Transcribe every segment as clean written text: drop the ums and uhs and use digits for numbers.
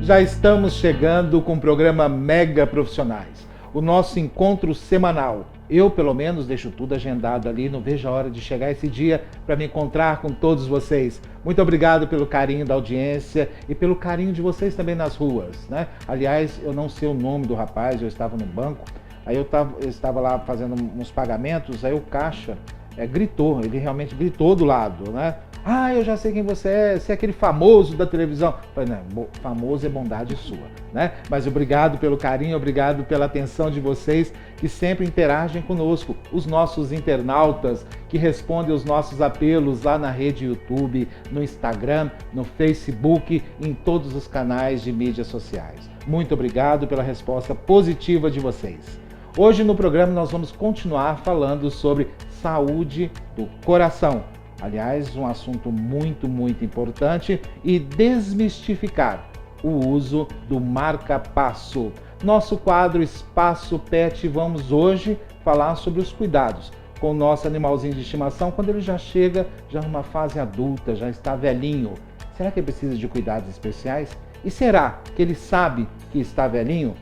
Já estamos chegando com o programa Mega Profissionais, o nosso encontro semanal. Eu, pelo menos, deixo tudo agendado ali, não vejo a hora de chegar esse dia para me encontrar com todos vocês. Muito obrigado pelo carinho da audiência e pelo carinho de vocês também nas ruas, né? Aliás, eu não sei o nome do rapaz, eu estava no banco, aí eu estava lá fazendo uns pagamentos, aí o caixa gritou, ele realmente gritou do lado, né? Ah, eu já sei quem você é aquele famoso da televisão. Falei, não, famoso é bondade sua, né? Mas obrigado pelo carinho, obrigado pela atenção de vocês que sempre interagem conosco, os nossos internautas que respondem os nossos apelos lá na rede YouTube, no Instagram, no Facebook, em todos os canais de mídias sociais. Muito obrigado pela resposta positiva de vocês. Hoje no programa nós vamos continuar falando sobre saúde do coração. Aliás, um assunto muito importante e desmistificar o uso do marca-passo. Nosso quadro Espaço Pet, vamos hoje falar sobre os cuidados com o nosso animalzinho de estimação quando ele já chega já numa fase adulta, já está velhinho. Será que ele precisa de cuidados especiais? E será que ele sabe que está velhinho?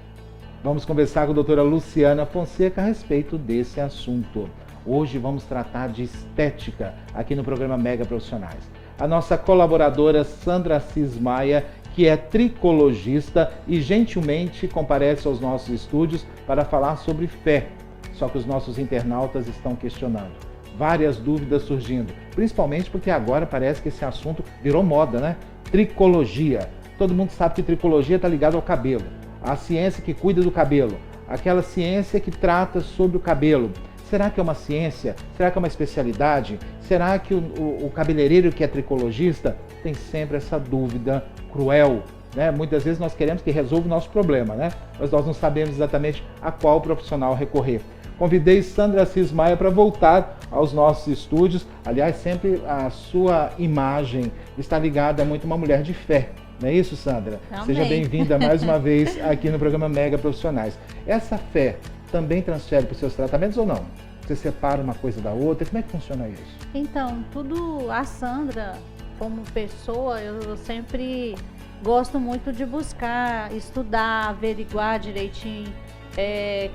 Vamos conversar com a doutora Luciana Fonseca a respeito desse assunto. Hoje vamos tratar de estética aqui no programa Mega Profissionais. A nossa colaboradora Sandra Assis Maia, que é tricologista e gentilmente comparece aos nossos estúdios para falar sobre fé. Só que os nossos internautas estão questionando. Várias dúvidas surgindo, principalmente porque agora parece que esse assunto virou moda, né? Tricologia. Todo mundo sabe que tricologia está ligado ao cabelo. A ciência que cuida do cabelo. Aquela ciência que trata sobre o cabelo. Será que é uma ciência? Será que é uma especialidade? Será que o cabeleireiro que é tricologista tem sempre essa dúvida cruel, né? Muitas vezes nós queremos que resolva o nosso problema, né? Mas nós não sabemos exatamente a qual profissional recorrer. Convidei Sandra Assis Maia para voltar aos nossos estúdios. Aliás, sempre a sua imagem está ligada a muito uma mulher de fé. Não é isso, Sandra? Também. Seja bem-vinda mais uma vez aqui no programa Mega Profissionais. Essa fé também transfere para os seus tratamentos ou não? Você separa uma coisa da outra? Como é que funciona isso? Então, a Sandra, como pessoa, eu sempre gosto muito de buscar, estudar, averiguar direitinho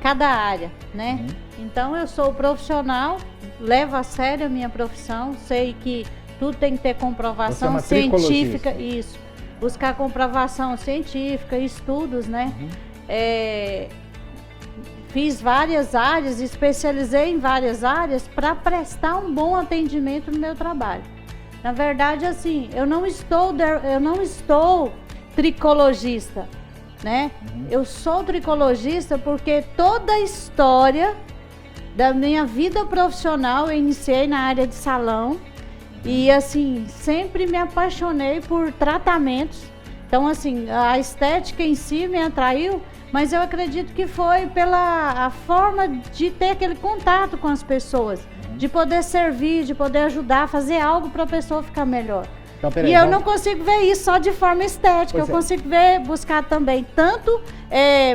cada área, né? Então, eu sou profissional, levo a sério a minha profissão, sei que tudo tem que ter comprovação científica, isso. Buscar comprovação científica, estudos, né? Fiz várias áreas, especializei em várias áreas para prestar um bom atendimento no meu trabalho. Na verdade, assim, eu não estou tricologista, né? Eu sou tricologista porque toda a história da minha vida profissional eu iniciei na área de salão e, assim, sempre me apaixonei por tratamentos. Então, assim, a estética em si me atraiu, mas eu acredito que foi pela a forma de ter aquele contato com as pessoas, de poder servir, de poder ajudar, fazer algo para a pessoa ficar melhor. Então, peraí, eu não consigo ver isso só de forma estética, eu consigo buscar também tanto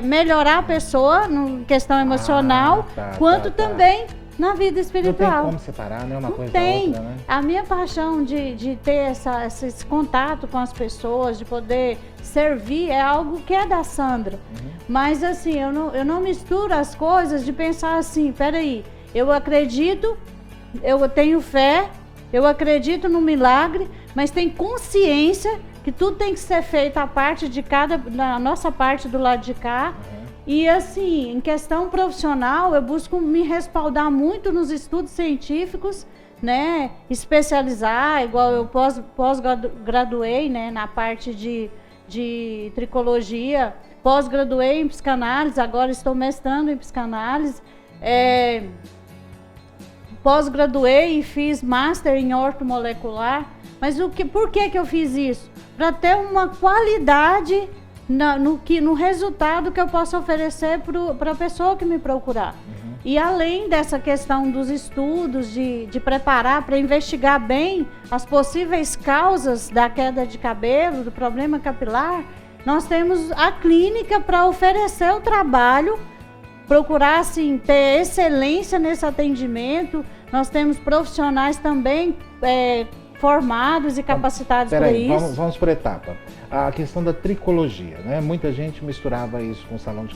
melhorar a pessoa, na questão emocional, quanto também na vida espiritual. Não tem como separar, né? Uma coisa da outra, né? A minha paixão de ter esse contato com as pessoas, de poder servir, é algo que é da Sandra. Mas assim, eu não misturo as coisas de pensar assim, peraí, eu acredito, eu tenho fé, eu acredito no milagre, mas tem consciência que tudo tem que ser feito na nossa parte do lado de cá. E assim, em questão profissional, eu busco me respaldar muito nos estudos científicos, né? Especializar, igual eu pós-graduei, né? Na parte de tricologia, pós-graduei em psicanálise, agora estou mestrando em psicanálise, pós-graduei e fiz master em ortomolecular. Mas por que eu fiz isso? Para ter uma qualidade no resultado que eu posso oferecer para a pessoa que me procurar. E além dessa questão dos estudos, de preparar para investigar bem as possíveis causas da queda de cabelo, do problema capilar, nós temos a clínica para oferecer o trabalho, procurar assim, ter excelência nesse atendimento. Nós temos profissionais também formados e capacitados para isso. Vamos por etapa. A questão da tricologia, né? Muita gente misturava isso com o salão de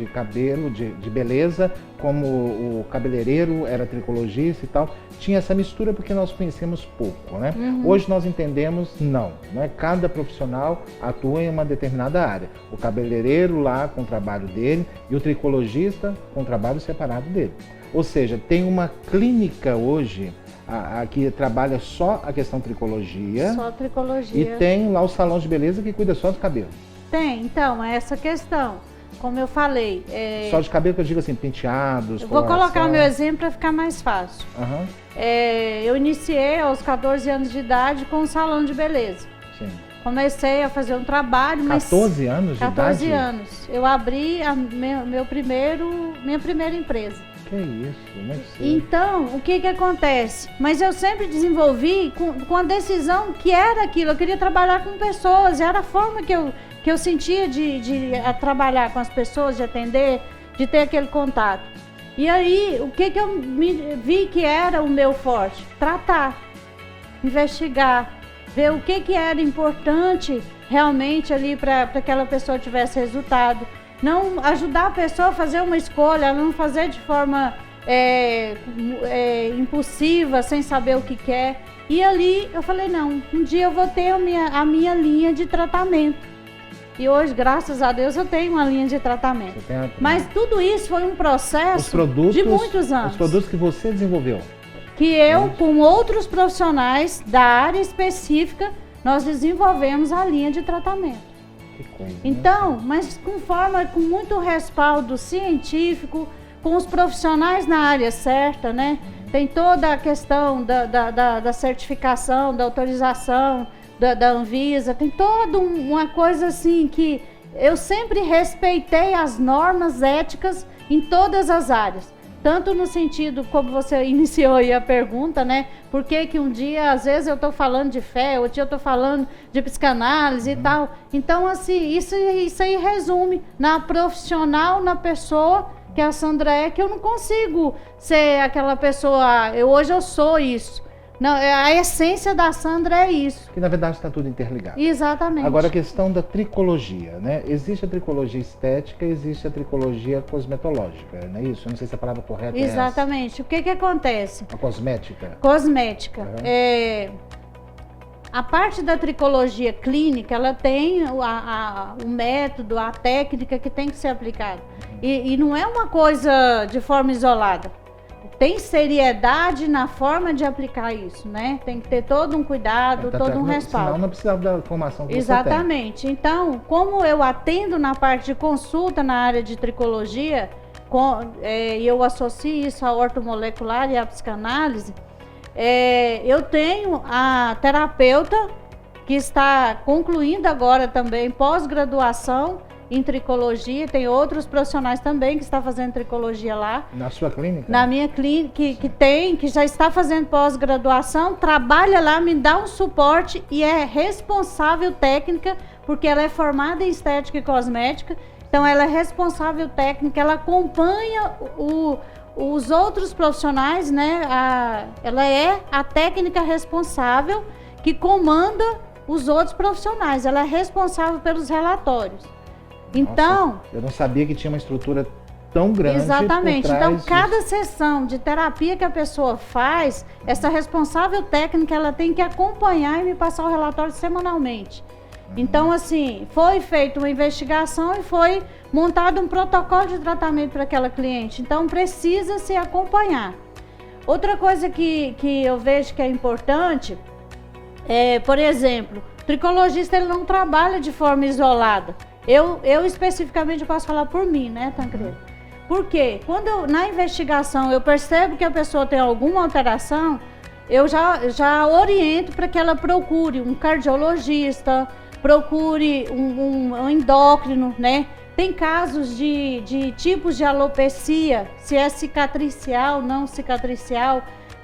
cabelo, de beleza, como o cabeleireiro era tricologista e tal. Tinha essa mistura porque nós conhecemos pouco, né? Hoje nós entendemos, não, né? Cada profissional atua em uma determinada área. O cabeleireiro lá com o trabalho dele e o tricologista com o trabalho separado dele. Ou seja, tem uma clínica hoje que trabalha só a questão tricologia. Só tricologia. E tem lá o salão de beleza que cuida só do cabelo. Tem, então, é essa questão. Como eu falei... Só de cabelo que eu digo assim, penteados, eu vou colocar o meu exemplo para ficar mais fácil. Eu iniciei aos 14 anos de idade com um salão de beleza. Sim. Comecei a fazer um trabalho, 14 anos de 14 idade? anos. Eu abri minha primeira empresa. Que isso, não sei. Então, o que acontece? Mas eu sempre desenvolvi com a decisão que era aquilo. Eu queria trabalhar com pessoas, era a forma que eu sentia de trabalhar com as pessoas, de atender, de ter aquele contato. E aí, o que eu vi que era o meu forte? Tratar, investigar, ver o que era importante realmente ali para aquela pessoa tivesse resultado. Não ajudar a pessoa a fazer uma escolha, não fazer de forma impulsiva, sem saber o que quer. E ali eu falei, não, um dia eu vou ter a minha linha de tratamento. E hoje, graças a Deus, eu tenho uma linha de tratamento. Mas tudo isso foi um processo de muitos anos. Os produtos que você desenvolveu. Que eu, com outros profissionais da área específica, nós desenvolvemos a linha de tratamento. Então, mas com muito respaldo científico, com os profissionais na área certa, né? Tem toda a questão da certificação, da autorização, da Anvisa, tem toda uma coisa assim que eu sempre respeitei as normas éticas em todas as áreas. Tanto no sentido, como você iniciou aí a pergunta, né? Por que um dia, às vezes, eu estou falando de fé, outro dia eu estou falando de psicanálise e tal. Então, assim, isso aí resume na profissional, na pessoa, que a Sandra que eu não consigo ser aquela pessoa, hoje eu sou isso. Não, a essência da Sandra é isso. Que na verdade está tudo interligado. Exatamente. Agora a questão da tricologia, né? Existe a tricologia estética, existe a tricologia cosmetológica, não é isso? Eu não sei se a palavra correta é essa. Exatamente. O que acontece? A cosmética? Cosmética. A parte da tricologia clínica, ela tem o método, a técnica que tem que ser aplicada. E não é uma coisa de forma isolada. Tem seriedade na forma de aplicar isso, né? Tem que ter todo um cuidado, todo um respaldo. Senão não precisava da formação que Exatamente. Você tem. Então, como eu atendo na parte de consulta na área de tricologia, eu associo isso à ortomolecular e à psicanálise, eu tenho a terapeuta que está concluindo agora também pós-graduação em tricologia, tem outros profissionais também que estão fazendo tricologia lá. Na sua clínica? Na minha clínica, que já está fazendo pós-graduação, trabalha lá, me dá um suporte e é responsável técnica, porque ela é formada em estética e cosmética, então ela é responsável técnica, ela acompanha os outros profissionais, né? Ela é a técnica responsável que comanda os outros profissionais, ela é responsável pelos relatórios. Então, nossa, eu não sabia que tinha uma estrutura tão grande. Exatamente. Então, cada sessão de terapia que a pessoa faz, essa responsável técnica, ela tem que acompanhar e me passar o relatório semanalmente. Então, assim, foi feita uma investigação e foi montado um protocolo de tratamento para aquela cliente. Então, precisa se acompanhar. Outra coisa que eu vejo que é importante por exemplo, o tricologista ele não trabalha de forma isolada. Eu especificamente posso falar por mim, né, Tancredo? Porque quando na investigação eu percebo que a pessoa tem alguma alteração, eu já oriento para que ela procure um cardiologista, procure um endócrino, né? Tem casos de tipos de alopecia, se é cicatricial, não cicatricial.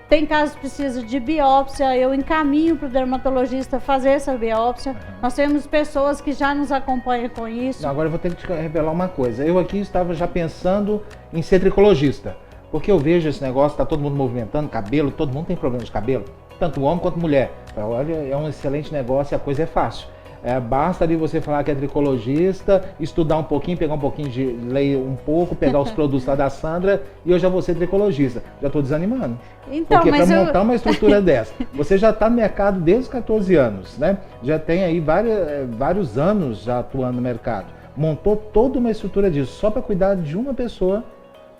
Tem casos que precisam de biópsia, eu encaminho para o dermatologista fazer essa biópsia. Nós temos pessoas que já nos acompanham com isso. Não, agora eu vou ter que te revelar uma coisa. Eu aqui estava já pensando em ser tricologista, porque eu vejo esse negócio, está todo mundo movimentando cabelo, todo mundo tem problema de cabelo. tanto homem quanto mulher. Olha, é um excelente negócio e a coisa é fácil. Basta ali você falar que é tricologista, estudar um pouquinho, pegar um pouquinho de ler um pouco, pegar os produtos lá da Sandra e eu já vou ser tricologista. Já estou desanimando. Então, porque para montar uma estrutura dessa, você já está no mercado desde os 14 anos, né? Já tem aí vários anos já atuando no mercado. Montou toda uma estrutura disso, só para cuidar de uma pessoa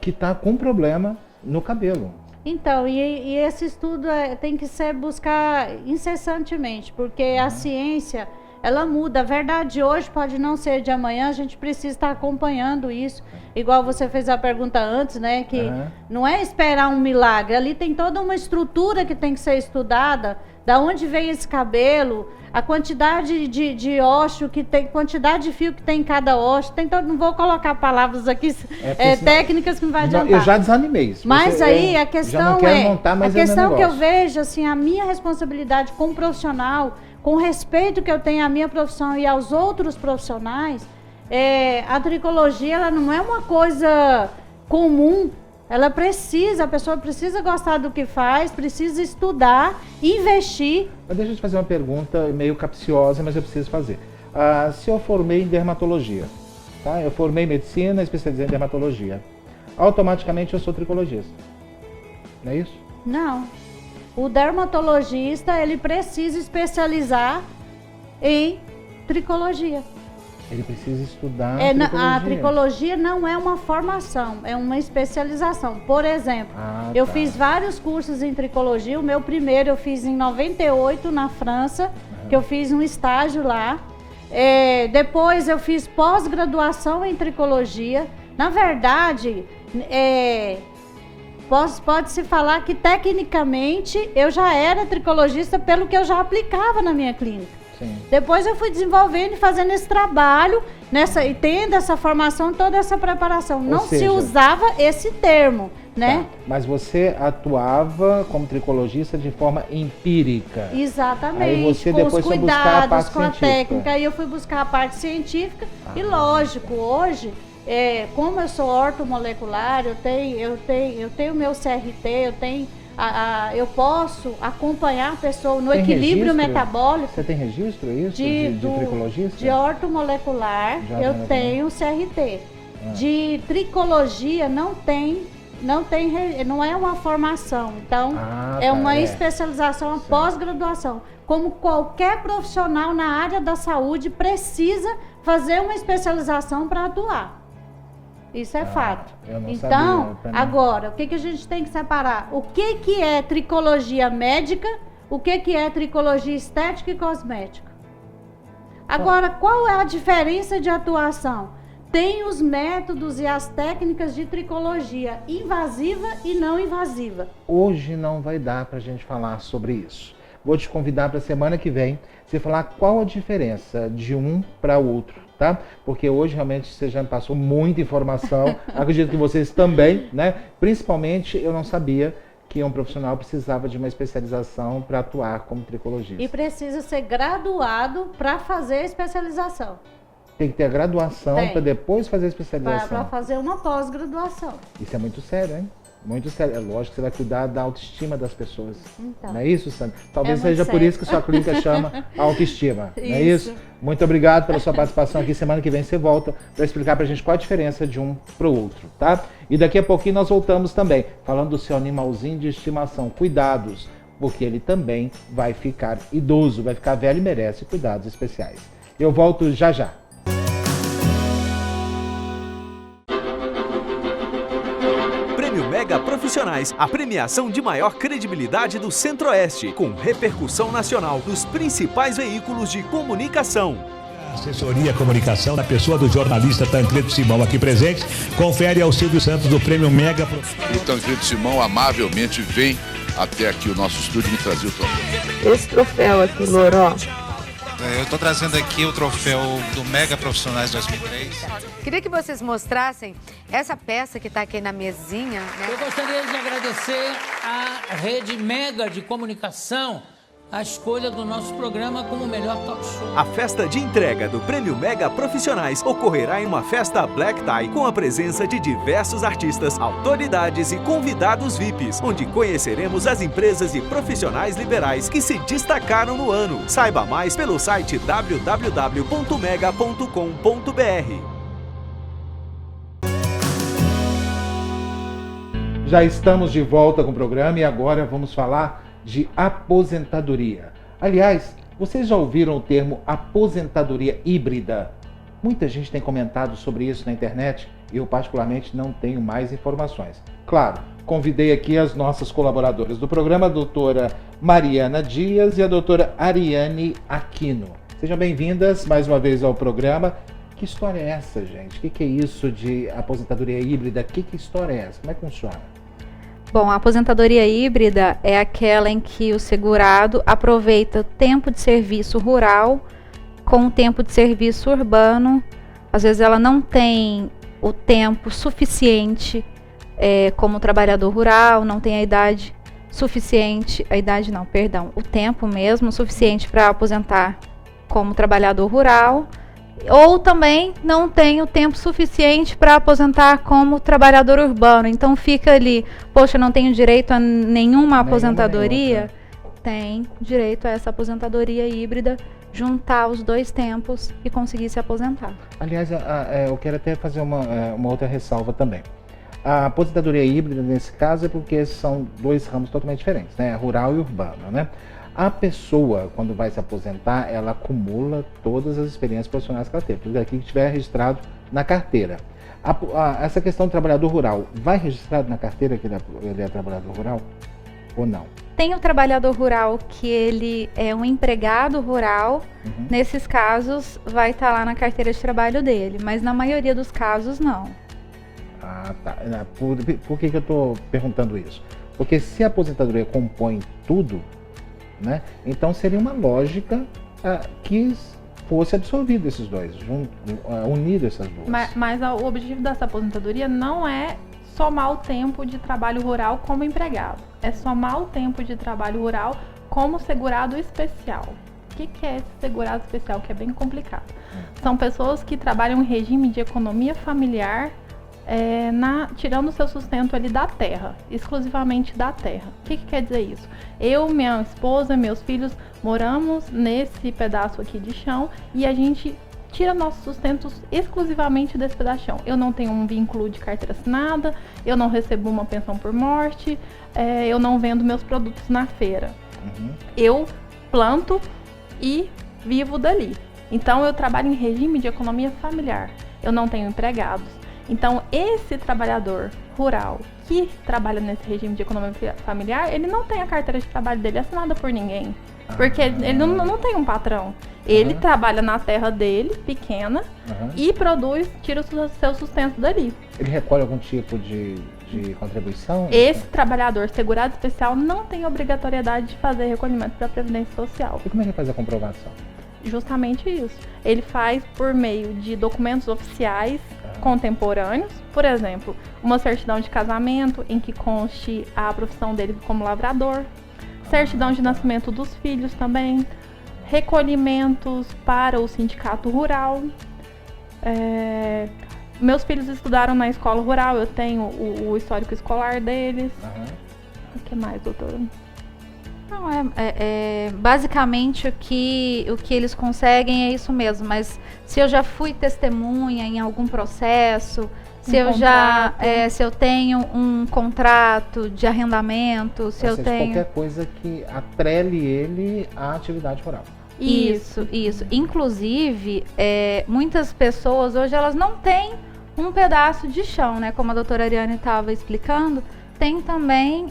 que está com problema no cabelo. Então, e esse estudo tem que ser buscar incessantemente, porque a ciência, ela muda. A verdade de hoje pode não ser de amanhã, a gente precisa estar acompanhando isso. Igual você fez a pergunta antes, né? Que não é esperar um milagre. Ali tem toda uma estrutura que tem que ser estudada. Da onde vem esse cabelo, a quantidade de ósseo que tem, quantidade de fio que tem em cada ósseo. Não vou colocar palavras aqui técnicas que não vai adiantar. Eu já desanimei. Mas aí a questão a questão que eu vejo, assim, a minha responsabilidade como profissional, com o respeito que eu tenho à minha profissão e aos outros profissionais, a tricologia, ela não é uma coisa comum. A pessoa precisa gostar do que faz, precisa estudar, investir. Mas deixa eu te fazer uma pergunta meio capciosa, mas eu preciso fazer. Se eu formei em dermatologia, tá? Eu formei em medicina, especializei em dermatologia, automaticamente eu sou tricologista, não é isso? Não. O dermatologista, ele precisa especializar em tricologia. Ele precisa estudar tricologia. A tricologia não é uma formação, é uma especialização. Por exemplo, eu fiz vários cursos em tricologia. O meu primeiro eu fiz em 98 na França, que eu fiz um estágio lá. Depois eu fiz pós-graduação em tricologia. Na verdade, pode-se falar que tecnicamente eu já era tricologista pelo que eu já aplicava na minha clínica. Sim. Depois eu fui desenvolvendo e fazendo esse trabalho, e tendo essa formação, toda essa preparação. Não se usava esse termo, né? Tá. Mas você atuava como tricologista de forma empírica. Exatamente. Aí você com depois os cuidados, foi buscar a parte com a científica. técnica. Aí eu fui buscar a parte científica. E lógico, hoje, como eu sou ortomolecular, eu tenho meu CRT, eu posso acompanhar a pessoa no equilíbrio metabólico. Você tem registro isso de tricologista? De ortomolecular, eu tenho CRT. De tricologia não é uma formação. Então, uma especialização, uma pós-graduação. Como qualquer profissional na área da saúde precisa fazer uma especialização para atuar. Isso é fato. Então, agora, o que a gente tem que separar? O que é tricologia médica, o que é tricologia estética e cosmética? Agora, qual é a diferença de atuação? Tem os métodos e as técnicas de tricologia invasiva e não invasiva. Hoje não vai dar para a gente falar sobre isso. Vou te convidar para a semana que vem, você falar qual a diferença de um para o outro. Tá? Porque hoje realmente você já me passou muita informação, acredito que vocês também, né? Principalmente eu não sabia que um profissional precisava de uma especialização para atuar como tricologista. E precisa ser graduado para fazer a especialização. Tem que ter a graduação para depois fazer a especialização. Para fazer uma pós-graduação. Isso é muito sério, hein? Muito sério. É lógico que você vai cuidar da autoestima das pessoas. Então, não é isso, Sandra? Talvez seja por isso que sua clínica chama autoestima. Não é isso? Muito obrigado pela sua participação aqui. Semana que vem você volta para explicar pra gente qual a diferença de um pro outro, tá? E daqui a pouquinho nós voltamos também, falando do seu animalzinho de estimação. Cuidados, porque ele também vai ficar idoso, vai ficar velho e merece cuidados especiais. Eu volto já já. Mega Profissionais, a premiação de maior credibilidade do Centro-Oeste, com repercussão nacional nos principais veículos de comunicação. Assessoria e Comunicação, na pessoa do jornalista Tancredo Simão aqui presente, confere ao Silvio Santos do Prêmio Mega Profissionais. O Tancredo Simão amavelmente vem até aqui o nosso estúdio me trazer o troféu. Esse troféu aqui, Loro. Eu estou trazendo aqui o troféu do Mega Profissionais 2003. Queria que vocês mostrassem essa peça que está aqui na mesinha, né? Eu gostaria de agradecer à Rede Mega de Comunicação a escolha do nosso programa como o melhor talk show. A festa de entrega do Prêmio Mega Profissionais ocorrerá em uma festa Black Tie com a presença de diversos artistas, autoridades e convidados VIPs, onde conheceremos as empresas e profissionais liberais que se destacaram no ano. Saiba mais pelo site www.mega.com.br. Já estamos de volta com o programa e agora vamos falar de aposentadoria. Aliás, vocês já ouviram o termo aposentadoria híbrida? Muita gente tem comentado sobre isso na internet e eu particularmente não tenho mais informações. Claro, convidei aqui as nossas colaboradoras do programa, a doutora Mariana Dias e a doutora Ariane Aquino. Sejam bem-vindas mais uma vez ao programa. Que história é essa, gente? O que é isso de aposentadoria híbrida? Que história é essa? Como é que funciona? Bom, a aposentadoria híbrida é aquela em que o segurado aproveita o tempo de serviço rural com o tempo de serviço urbano. Às vezes ela não tem o tempo suficiente como trabalhador rural, não tem a idade suficiente, o tempo mesmo suficiente para aposentar como trabalhador rural. Ou também não tem o tempo suficiente para aposentar como trabalhador urbano. Então fica ali, poxa, não tenho direito a nenhuma aposentadoria. Tem direito a essa aposentadoria híbrida, juntar os dois tempos e conseguir se aposentar. Aliás, eu quero até fazer uma outra ressalva também. A aposentadoria híbrida, nesse caso, é porque são dois ramos totalmente diferentes, né? Rural e urbano, né? A pessoa, quando vai se aposentar, ela acumula todas as experiências profissionais que ela teve, tudo aquilo que estiver registrado na carteira. Essa questão do trabalhador rural, vai registrado na carteira que ele é trabalhador rural ou não? Tem o trabalhador rural que ele é um empregado rural, nesses casos vai estar lá na carteira de trabalho dele, mas na maioria dos casos não. Ah, tá. Por que eu estou perguntando isso? Porque se a aposentadoria compõe tudo, né? Então seria uma lógica que fosse absorvido esses dois, unido essas duas. Mas o objetivo dessa aposentadoria não é somar o tempo de trabalho rural como empregado, é somar o tempo de trabalho rural como segurado especial. O que é esse segurado especial? Que é bem complicado. São pessoas que trabalham em regime de economia familiar, tirando o seu sustento ali da terra, exclusivamente da terra. O que quer dizer isso? Eu, minha esposa, meus filhos moramos nesse pedaço aqui de chão e a gente tira nossos sustentos exclusivamente desse pedaço de chão. Eu não tenho um vínculo de carteira assinada, eu não recebo uma pensão por morte, eu não vendo meus produtos na feira. Eu planto e vivo dali. Então eu trabalho em regime de economia familiar, eu não tenho empregados. Então, esse trabalhador rural que trabalha nesse regime de economia familiar, ele não tem a carteira de trabalho dele assinada por ninguém. Porque ele não tem um patrão. Ele trabalha na terra dele, pequena, e produz, tira o seu sustento dali. Ele recolhe algum tipo de contribuição? Esse trabalhador segurado especial não tem obrigatoriedade de fazer recolhimento para a Previdência Social. E como é que ele faz a comprovação? Justamente isso. Ele faz por meio de documentos oficiais contemporâneos, por exemplo, uma certidão de casamento em que conste a profissão dele como lavrador, certidão de nascimento dos filhos também, recolhimentos para o sindicato rural. Meus filhos estudaram na escola rural, eu tenho o histórico escolar deles. O que mais, doutora? Não, basicamente o que eles conseguem é isso mesmo, mas se eu já fui testemunha em algum processo, se eu tenho um contrato de arrendamento, se eu tenho qualquer coisa que atrele ele à atividade rural. Isso. Inclusive, muitas pessoas hoje elas não têm um pedaço de chão, né? Como a doutora Ariane estava explicando. Tem também,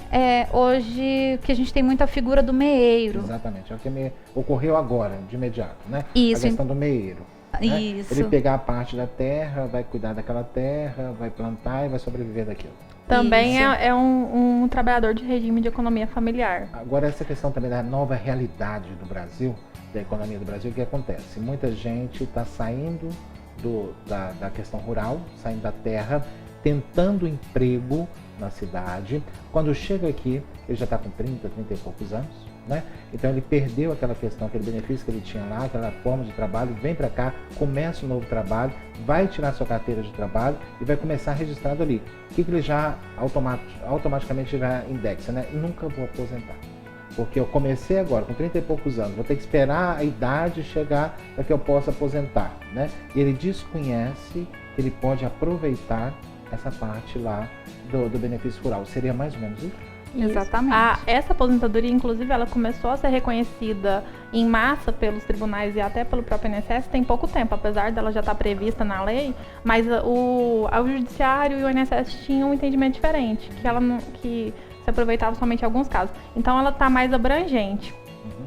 hoje, que a gente tem muita figura do meeiro. Exatamente, é o que ocorreu agora, de imediato, né? Isso. A questão do meeiro. Né? Isso. Ele pegar a parte da terra, vai cuidar daquela terra, vai plantar e vai sobreviver daquilo. Também é um trabalhador de regime de economia familiar. Agora, essa questão também da nova realidade do Brasil, da economia do Brasil, o que acontece? Muita gente está saindo da questão rural, saindo da terra, tentando emprego na cidade. Quando chega aqui, ele já está com 30 e poucos anos, né? Então ele perdeu aquela questão, aquele benefício que ele tinha lá, aquela forma de trabalho, vem para cá, começa um novo trabalho, vai tirar sua carteira de trabalho e vai começar registrado ali. O que ele já automaticamente já indexa, né? Nunca vou aposentar. Porque eu comecei agora, com 30 e poucos anos, vou ter que esperar a idade chegar para que eu possa aposentar, né? E ele desconhece que ele pode aproveitar essa parte lá do benefício rural. Seria mais ou menos isso? Exatamente. Essa aposentadoria, inclusive, ela começou a ser reconhecida em massa pelos tribunais e até pelo próprio INSS tem pouco tempo, apesar dela já estar prevista na lei, mas o Judiciário e o INSS tinham um entendimento diferente, que se aproveitava somente em alguns casos. Então, ela está mais abrangente.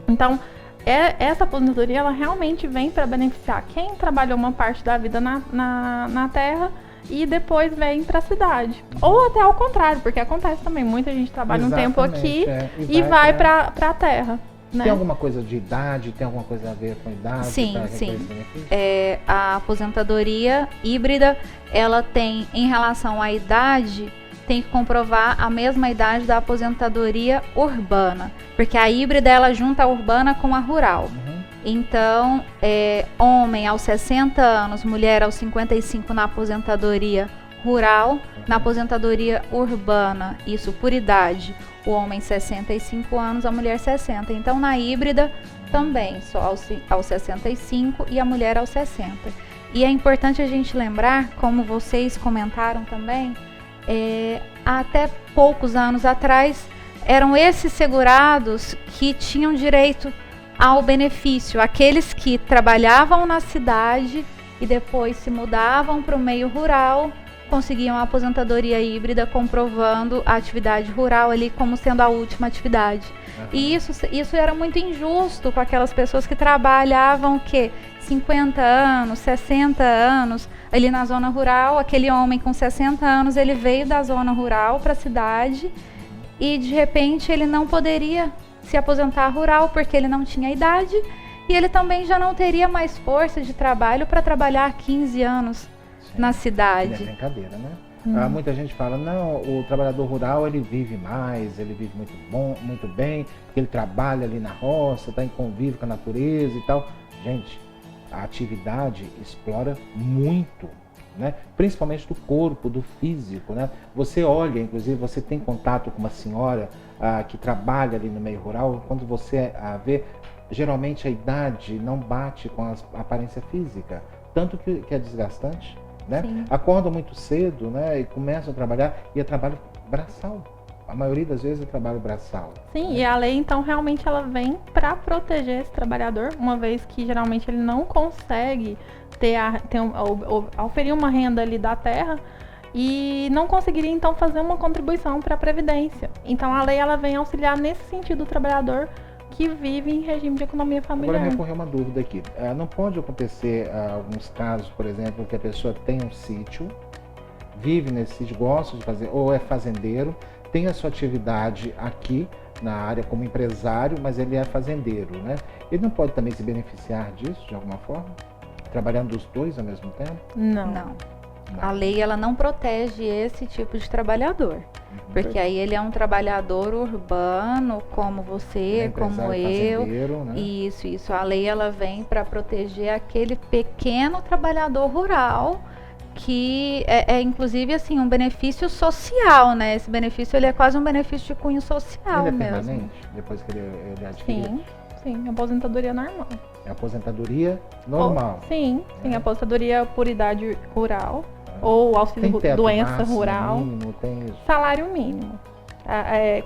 Então, essa aposentadoria, ela realmente vem para beneficiar quem trabalhou uma parte da vida na terra e depois vem para a cidade. Ou até ao contrário, porque acontece também, muita gente trabalha um tempo aqui e vai para a terra. Né? Tem alguma coisa de idade? Tem alguma coisa a ver com idade? Sim. A aposentadoria híbrida, ela tem, em relação à idade, tem que comprovar a mesma idade da aposentadoria urbana. Porque a híbrida, ela junta a urbana com a rural. Então, homem aos 60 anos, mulher aos 55 na aposentadoria rural, na aposentadoria urbana, isso por idade, o homem 65 anos, a mulher 60. Então, na híbrida também, só aos 65 e a mulher aos 60. E é importante a gente lembrar, como vocês comentaram também, até poucos anos atrás, eram esses segurados que tinham direito ao benefício, aqueles que trabalhavam na cidade e depois se mudavam para o meio rural, conseguiam a aposentadoria híbrida comprovando a atividade rural ali como sendo a última atividade. E isso era muito injusto com aquelas pessoas que trabalhavam 50 anos, 60 anos ali na zona rural. Aquele homem com 60 anos, ele veio da zona rural para a cidade e de repente ele não poderia se aposentar rural porque ele não tinha idade e ele também já não teria mais força de trabalho para trabalhar 15 anos na cidade. É brincadeira, né? Muita gente fala, não, o trabalhador rural ele vive mais, ele vive muito bem, porque ele trabalha ali na roça, está em convívio com a natureza e tal. Gente, a atividade explora muito, né? Principalmente do corpo, do físico, né? Você olha, inclusive, você tem contato com uma senhora que trabalha ali no meio rural, quando você vê, geralmente a idade não bate com a aparência física, tanto que é desgastante, né? Acordam muito cedo, né? E começam a trabalhar, e é trabalho braçal. A maioria das vezes é trabalho braçal. Sim, né? E a lei, então, realmente ela vem para proteger esse trabalhador, uma vez que geralmente ele não consegue oferir uma renda ali da terra e não conseguiria, então, fazer uma contribuição para a Previdência. Então, a lei ela vem auxiliar nesse sentido o trabalhador que vive em regime de economia familiar. Agora me ocorreu uma dúvida aqui. Não pode acontecer alguns casos, por exemplo, que a pessoa tem um sítio, vive nesse sítio, gosta de fazer, ou é fazendeiro, tem a sua atividade aqui na área como empresário, mas ele é fazendeiro, né? Ele não pode também se beneficiar disso de alguma forma? Trabalhando os dois ao mesmo tempo? Não. A lei ela não protege esse tipo de trabalhador. Porque aí ele é um trabalhador urbano, como você, como eu. Né? Isso. A lei ela vem para proteger aquele pequeno trabalhador rural que é inclusive assim um benefício social, né? Esse benefício ele é quase um benefício de cunho social ele é mesmo. Permanente, depois que ele adquire? Sim, aposentadoria normal. É aposentadoria normal? Sim, aposentadoria por idade rural ou auxílio doença rural. Mínimo, tem salário mínimo.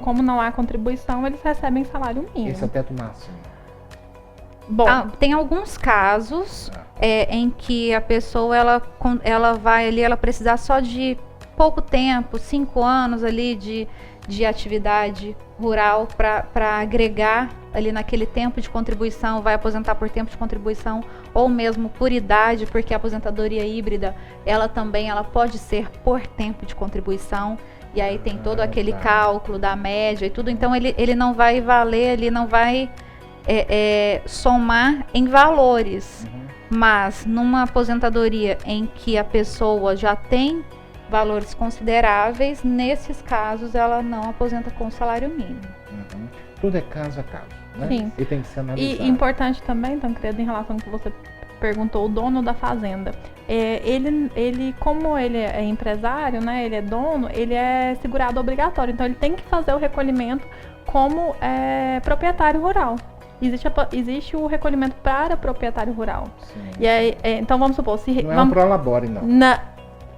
Como não há contribuição, eles recebem salário mínimo. Esse é o teto máximo? Bom, tem alguns casos em que a pessoa ela vai ali, ela precisar só de pouco tempo, 5 anos ali de atividade rural para agregar ali naquele tempo de contribuição, vai aposentar por tempo de contribuição ou mesmo por idade, porque a aposentadoria híbrida, ela pode ser por tempo de contribuição, e aí tem todo aquele cálculo da média e tudo, então ele não vai valer, ele não vai somar em valores, mas numa aposentadoria em que a pessoa já tem valores consideráveis, nesses casos ela não aposenta com salário mínimo. Tudo é caso a caso, né? Sim. E tem que ser analisado. E importante também, Tancredo, em relação ao que você perguntou, o dono da fazenda. Ele, como ele é empresário, né, ele é dono, ele é segurado obrigatório. Então ele tem que fazer o recolhimento como proprietário rural. Existe o recolhimento para proprietário rural. Sim. E aí, então vamos supor, não é um prolabore, não.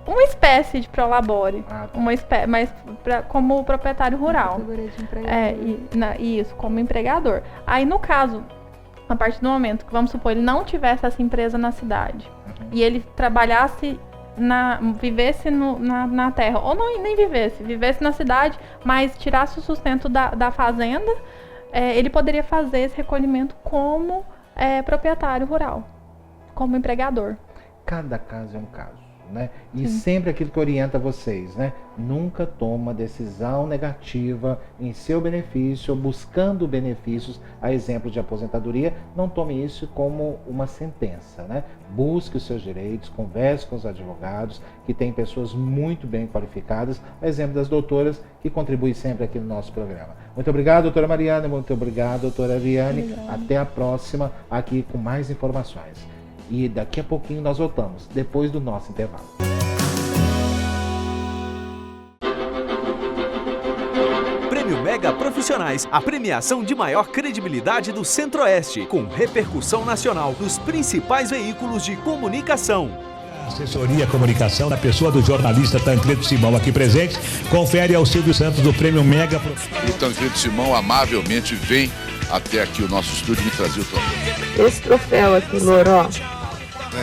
Uma espécie de prolabore, tá. mas como proprietário rural. Isso, como empregador. Aí no caso, a partir do momento que, vamos supor, ele não tivesse essa empresa na cidade e ele trabalhasse, vivesse na terra, ou nem vivesse na cidade, mas tirasse o sustento da fazenda, ele poderia fazer esse recolhimento como proprietário rural, como empregador. Cada caso é um caso, né? E sempre aquilo que orienta vocês, né? Nunca toma decisão negativa em seu benefício, buscando benefícios, a exemplo de aposentadoria. Não tome isso como uma sentença, né? Busque os seus direitos, converse com os advogados, que tem pessoas muito bem qualificadas, a exemplo das doutoras que contribuem sempre aqui no nosso programa. Muito obrigado, doutora Mariana, muito obrigado, doutora Ariane. Até a próxima, aqui com mais informações. E daqui a pouquinho nós voltamos, depois do nosso intervalo. Prêmio Mega Profissionais, a premiação de maior credibilidade do Centro-Oeste, com repercussão nacional dos principais veículos de comunicação. Assessoria Comunicação, da pessoa do jornalista Tancredo Simão aqui presente, confere ao Silvio Santos do Prêmio Mega Profissionais. O Tancredo Simão amavelmente vem até aqui o nosso estúdio me trazer o troféu. Esse troféu aqui, Loró.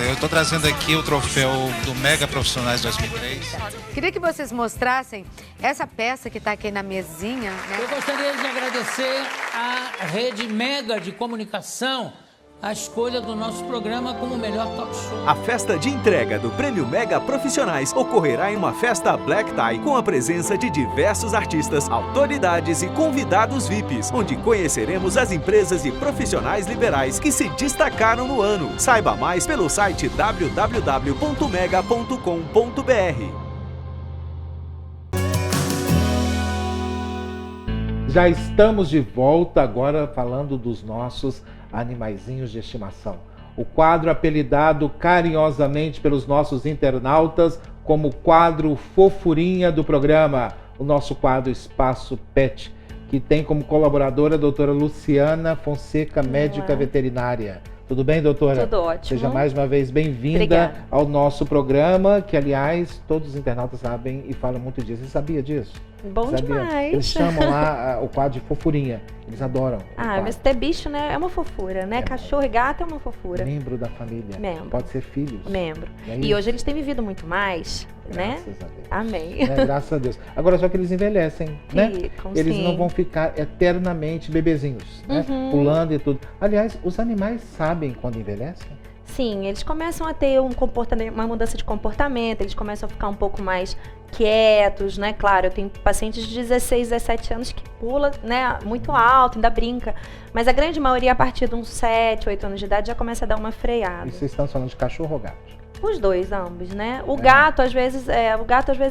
Eu estou trazendo aqui o troféu do Mega Profissionais 2003. Queria que vocês mostrassem essa peça que está aqui na mesinha, né? Eu gostaria de agradecer à Rede Mega de Comunicação a escolha do nosso programa como o melhor talk show. A festa de entrega do Prêmio Mega Profissionais ocorrerá em uma festa Black Tie com a presença de diversos artistas, autoridades e convidados VIPs, onde conheceremos as empresas e profissionais liberais que se destacaram no ano. Saiba mais pelo site www.mega.com.br. Já estamos de volta agora falando dos nossos animaizinhos de estimação. O quadro apelidado carinhosamente pelos nossos internautas como quadro fofurinha do programa, o nosso quadro Espaço Pet, que tem como colaboradora a doutora Luciana Fonseca, médica veterinária. Tudo bem, doutora? Tudo ótimo. Seja mais uma vez bem-vinda ao nosso programa, que, aliás, todos os internautas sabem e falam muito disso. Você sabia disso? Bom demais. Eles chamam lá o quadro de fofurinha. Eles adoram. Mas ter bicho, né, é uma fofura, né? Cachorro e gato é uma fofura. Membro da família. Membro. Pode ser filhos. Membro. E hoje eles têm vivido muito mais, né? Graças a Deus. Amém. Graças a Deus. Agora, só que eles envelhecem, né? Eles não vão ficar eternamente bebezinhos, né? Pulando e tudo. Aliás, os animais sabem quando envelhecem? Sim, eles começam a ter uma mudança de comportamento, eles começam a ficar um pouco mais quietos, né? Claro, eu tenho pacientes de 16, 17 anos que pula, né, muito alto, ainda brinca, mas a grande maioria, a partir de uns 7, 8 anos de idade, já começa a dar uma freada. E vocês estão falando de cachorro ou gato? Os dois, ambos, né? O gato, às vezes,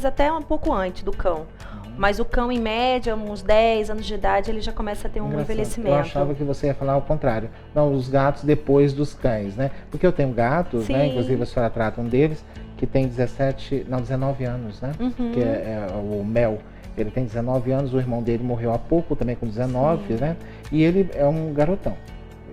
até um pouco antes do cão. Mas o cão, em média, uns 10 anos de idade, ele já começa a ter um envelhecimento. Eu achava que você ia falar ao contrário. Não, os gatos depois dos cães, né? Porque eu tenho gatos, né? Inclusive a senhora trata um deles, que tem 19 anos, né? Que é o Mel. Ele tem 19 anos, o irmão dele morreu há pouco, também com 19, né? E ele é um garotão.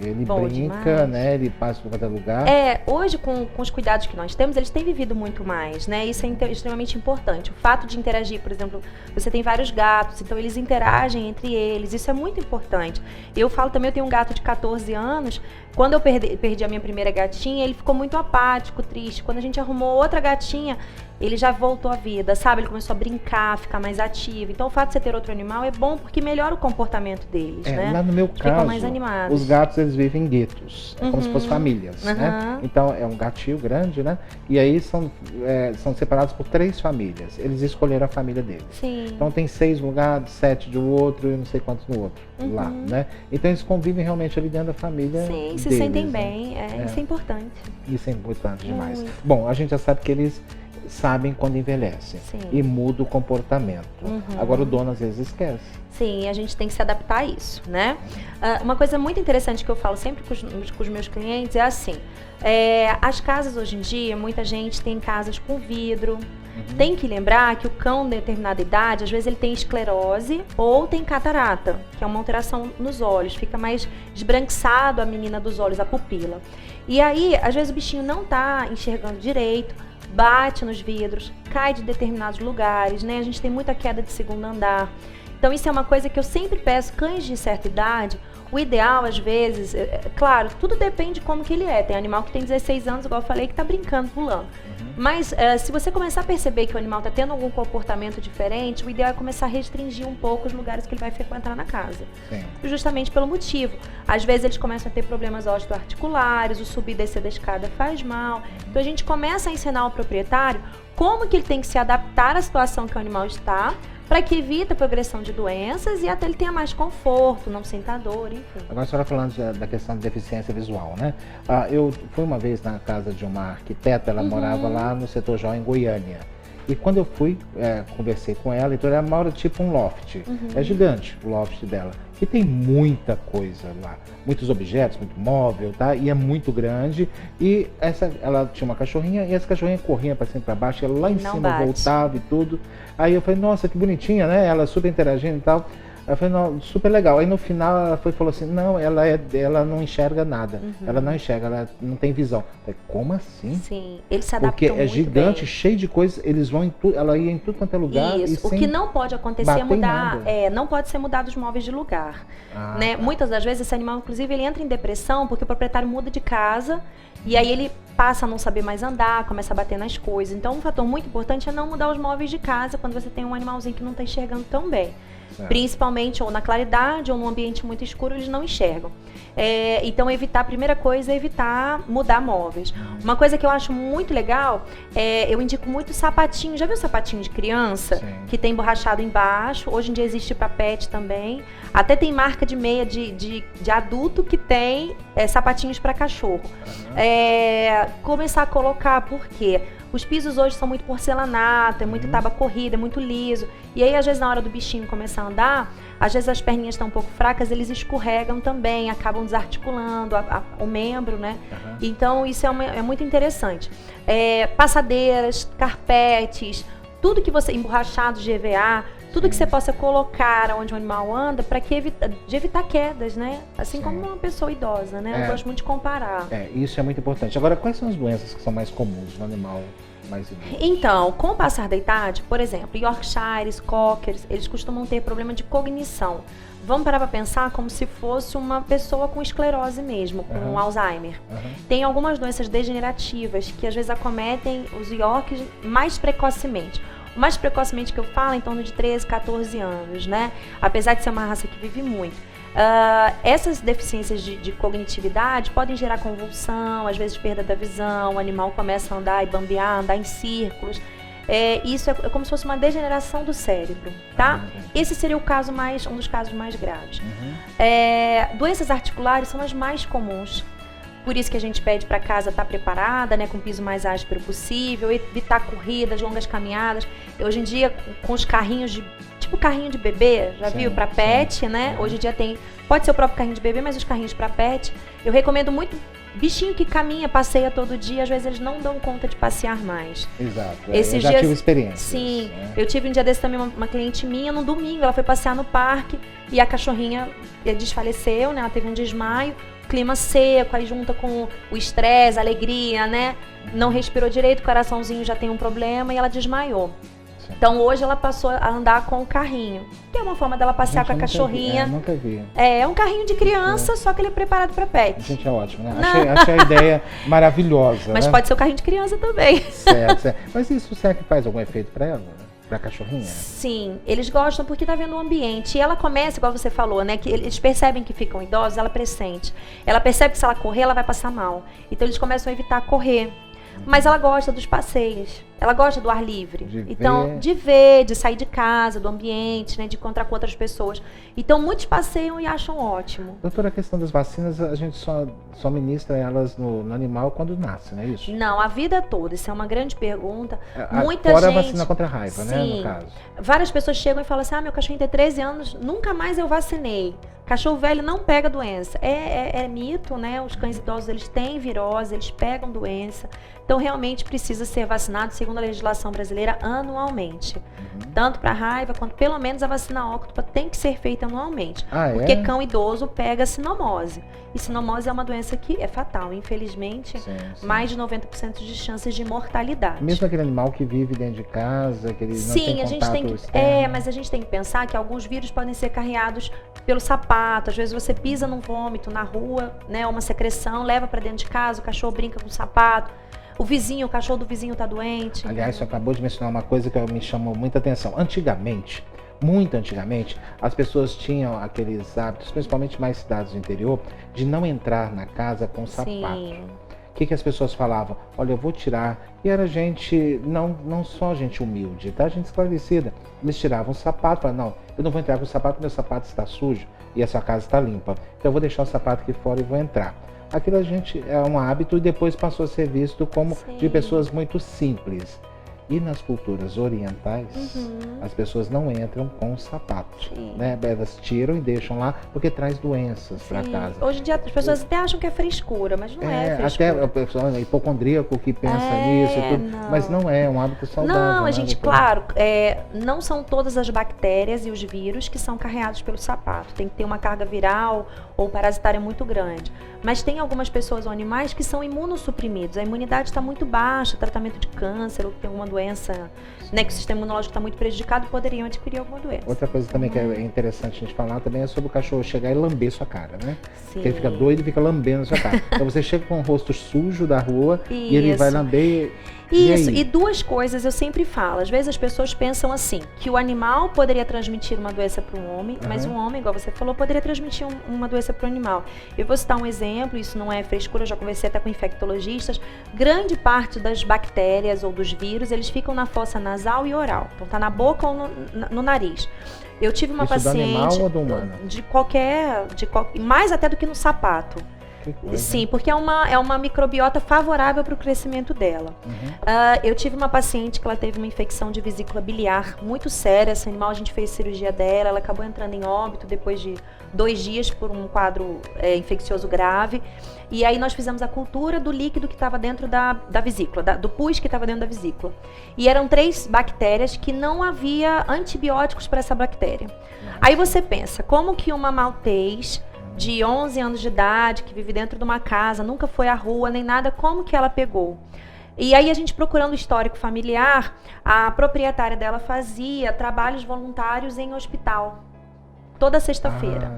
Ele brinca, demais. né? Ele passa por cada lugar. Hoje, com os cuidados que nós temos, eles têm vivido muito mais, né? Isso é extremamente importante. O fato de interagir, por exemplo, você tem vários gatos, então eles interagem entre eles. Isso é muito importante. Eu falo também, eu tenho um gato de 14 anos. Quando eu perdi a minha primeira gatinha, ele ficou muito apático, triste. Quando a gente arrumou outra gatinha, ele já voltou à vida, sabe? Ele começou a brincar, ficar mais ativo. Então, o fato de você ter outro animal é bom porque melhora o comportamento deles, né? Lá no meu caso, ficam mais animados. Os gatos, eles vivem em guetos, como se fossem famílias, né? Então, é um gatinho grande, né? E aí são separados por 3 famílias. Eles escolheram a família deles. Sim. Então, tem 6 no lugar, 7 de um outro e não sei quantos no outro, lá, né? Então, eles convivem realmente ali dentro da família. Sim, se deles, sentem né? bem. Isso é importante. Isso é importante demais. Bom, a gente já sabe que eles sabem quando envelhecem e muda o comportamento. Agora o dono às vezes esquece. Sim, a gente tem que se adaptar a isso, né? Uma coisa muito interessante que eu falo sempre com os meus clientes é assim, as casas hoje em dia, muita gente tem casas com vidro. Tem que lembrar que o cão de determinada idade, às vezes ele tem esclerose ou tem catarata, que é uma alteração nos olhos, fica mais esbranquiçado a menina dos olhos, a pupila. E aí, às vezes o bichinho não tá enxergando direito, bate nos vidros, cai de determinados lugares, né? A gente tem muita queda de segundo andar. Então isso é uma coisa que eu sempre peço, cães de certa idade, o ideal às vezes, claro, tudo depende de como que ele é. Tem animal que tem 16 anos, igual eu falei, que tá brincando, pulando. Mas se você começar a perceber que o animal está tendo algum comportamento diferente, o ideal é começar a restringir um pouco os lugares que ele vai frequentar na casa. Justamente pelo motivo. Às vezes eles começam a ter problemas osteoarticulares, o subir e descer da escada faz mal. Então a gente começa a ensinar ao proprietário como que ele tem que se adaptar à situação que o animal está, para que evite a progressão de doenças e até ele tenha mais conforto, não sinta dor, enfim. Agora a senhora falando da questão de deficiência visual, né? Eu fui uma vez na casa de uma arquiteta, ela morava lá no setor Jó, em Goiânia. E quando eu fui, conversei com ela, então ela mora tipo um loft. É gigante o loft dela. E tem muita coisa lá, muitos objetos, muito móvel, tá? E é muito grande. E ela tinha uma cachorrinha e essa cachorrinha corria para cima e para baixo, ela lá em cima voltava e tudo. Aí eu falei, nossa, que bonitinha, né? Ela super interagindo e tal. Eu falei, não, super legal. Aí no final ela falou assim, não, ela não enxerga nada. Ela não enxerga, ela não tem visão. Eu falei, como assim? Sim, eles se adaptam porque muito gigante, bem. Cheio de coisas, eles vão em tudo, ela ia em tudo quanto é lugar. Isso, e o que não pode acontecer é mudar, não pode ser mudado os móveis de lugar. Né? Muitas das vezes esse animal, inclusive, ele entra em depressão porque o proprietário muda de casa e aí ele passa a não saber mais andar, começa a bater nas coisas. Então um fator muito importante é não mudar os móveis de casa quando você tem um animalzinho que não está enxergando tão bem. Principalmente ou na claridade ou num ambiente muito escuro, eles não enxergam. Então a primeira coisa é evitar mudar móveis. Uma coisa que eu acho muito legal, eu indico muito sapatinho. Já viu sapatinho de criança? Que tem borrachado embaixo? Hoje em dia existe para pet também. Até tem marca de meia de adulto que tem sapatinhos para cachorro. Começar a colocar, por quê? Os pisos hoje são muito porcelanato, é muito tábua corrida, é muito liso. E aí, às vezes, na hora do bichinho começar a andar, às vezes as perninhas estão um pouco fracas, eles escorregam também, acabam desarticulando o membro, né? Então, isso é muito interessante. Passadeiras, carpetes, tudo que você, emborrachados de EVA, tudo que você possa colocar onde o animal anda para evitar quedas, né? Assim como uma pessoa idosa, né? Eu gosto muito de comparar. Isso é muito importante. Agora, quais são as doenças que são mais comuns no animal mais idoso? Então, com o passar da idade, por exemplo, Yorkshires, Cockers, eles costumam ter problema de cognição. Vamos parar para pensar como se fosse uma pessoa com esclerose mesmo, com Alzheimer. Tem algumas doenças degenerativas que às vezes acometem os Yorks mais precocemente. O mais precocemente que eu falo é em torno de 13, 14 anos, né? Apesar de ser uma raça que vive muito. Essas deficiências de cognitividade podem gerar convulsão, às vezes perda da visão, o animal começa a andar e bambear, andar em círculos. Isso é como se fosse uma degeneração do cérebro, tá? Esse seria um dos casos mais graves. Doenças articulares são as mais comuns. Por isso que a gente pede para casa estar preparada, né, com o piso mais áspero possível, evitar corridas, longas caminhadas. Hoje em dia, com os carrinhos tipo carrinho de bebê, já viu? Para pet, né? Hoje em dia pode ser o próprio carrinho de bebê, mas os carrinhos para pet, eu recomendo muito. Bichinho que caminha, passeia todo dia, às vezes eles não dão conta de passear mais. Exato. Eu já tive experiência. Sim. Eu tive um dia desse também uma cliente minha, no domingo, ela foi passear no parque e a cachorrinha desfaleceu, né? Ela teve um desmaio, clima seco, aí junta com o estresse, a alegria, né? Não respirou direito, o coraçãozinho já tem um problema e ela desmaiou. Então hoje ela passou a andar com o carrinho, que é uma forma dela passear com a cachorrinha. Nunca vi. É um carrinho de criança, só que ele é preparado para pet. Gente, é ótimo, né? Achei a ideia maravilhosa. Mas pode ser o carrinho de criança também. Certo. Mas isso será que faz algum efeito para ela? Pra cachorrinha? Sim, eles gostam porque tá vendo o ambiente. E ela começa, igual você falou, né? Que eles percebem que ficam idosos, ela pressente. Ela percebe que se ela correr, ela vai passar mal. Então eles começam a evitar correr. Mas ela gosta dos passeios, ela gosta do ar livre. De sair de casa, do ambiente, né, de encontrar com outras pessoas. Então, muitos passeiam e acham ótimo. Doutora, a questão das vacinas, a gente só ministra elas no animal quando nasce, não é isso? Não, a vida toda. Isso é uma grande pergunta. Fora a vacina contra a raiva, né, no caso. Várias pessoas chegam e falam assim, meu cachorrinho tem 13 anos, nunca mais eu vacinei. Cachorro velho não pega doença. É mito, né? Os cães idosos, eles têm virose, eles pegam doença. Então, realmente precisa ser vacinado, segundo a legislação brasileira, anualmente. Tanto para raiva, quanto pelo menos a vacina ócupa tem que ser feita anualmente. Porque cão idoso pega sinomose. E sinomose é uma doença que é fatal. Infelizmente, mais de 90% de chances de mortalidade. Mesmo aquele animal que vive dentro de casa, que ele não tem a gente tem que, externo. mas a gente tem que pensar que alguns vírus podem ser carreados pelo sapato. Às vezes você pisa num vômito na rua, né, uma secreção, leva para dentro de casa, o cachorro brinca com o sapato. O cachorro do vizinho está doente. Aliás, você acabou de mencionar uma coisa que me chamou muita atenção. Antigamente, muito antigamente, as pessoas tinham aqueles hábitos, principalmente mais cidades do interior, de não entrar na casa com sapato. O que as pessoas falavam? Olha, eu vou tirar. E era gente, não só gente humilde, tá? Gente esclarecida. Eles tiravam o sapato, falavam, não, eu não vou entrar com o sapato, meu sapato está sujo e a sua casa está limpa. Então eu vou deixar o sapato aqui fora e vou entrar. Aquilo a gente é um hábito e depois passou a ser visto como de pessoas muito simples. E nas culturas orientais, as pessoas não entram com sapato, né? Elas tiram e deixam lá porque traz doenças para casa. Hoje em dia as pessoas até acham que é frescura, mas não é frescura. Até o pessoal hipocondríaco que pensa nisso e tudo, mas não é um hábito saudável. Não, claro, não são todas as bactérias e os vírus que são carreados pelo sapato. Tem que ter uma carga viral ou parasitária muito grande. Mas tem algumas pessoas ou animais que são imunossuprimidos. A imunidade está muito baixa, tratamento de câncer ou tem alguma doença, né, que o sistema imunológico está muito prejudicado, poderiam adquirir alguma doença. Outra coisa também que é interessante a gente falar também é sobre o cachorro chegar e lamber sua cara, né? Porque ele fica doido e fica lambendo a sua cara. Então você chega com o rosto sujo da rua e ele vai lamber. Isso, e duas coisas eu sempre falo. Às vezes as pessoas pensam assim, que o animal poderia transmitir uma doença para um homem, mas um homem, igual você falou, poderia transmitir uma doença para o animal. Eu vou citar um exemplo, isso não é frescura, eu já conversei até com infectologistas. Grande parte das bactérias ou dos vírus, eles ficam na fossa nasal e oral. Então tá na boca ou no nariz. Eu tive uma paciente... do animal ou do humano? De qualquer, mais até do que no sapato. Sim, porque é uma microbiota favorável para o crescimento dela. Eu tive uma paciente que ela teve uma infecção de vesícula biliar muito séria. Esse animal, a gente fez cirurgia dela, ela acabou entrando em óbito depois de 2 dias por um quadro infeccioso grave. E aí nós fizemos a cultura do líquido que estava dentro da vesícula, do pus que estava dentro da vesícula. E eram 3 bactérias que não havia antibióticos para essa bactéria. Aí você pensa, como que uma maltês de 11 anos de idade, que vive dentro de uma casa, nunca foi à rua, nem nada, como que ela pegou? E aí a gente procurando o histórico familiar, a proprietária dela fazia trabalhos voluntários em hospital, toda sexta-feira.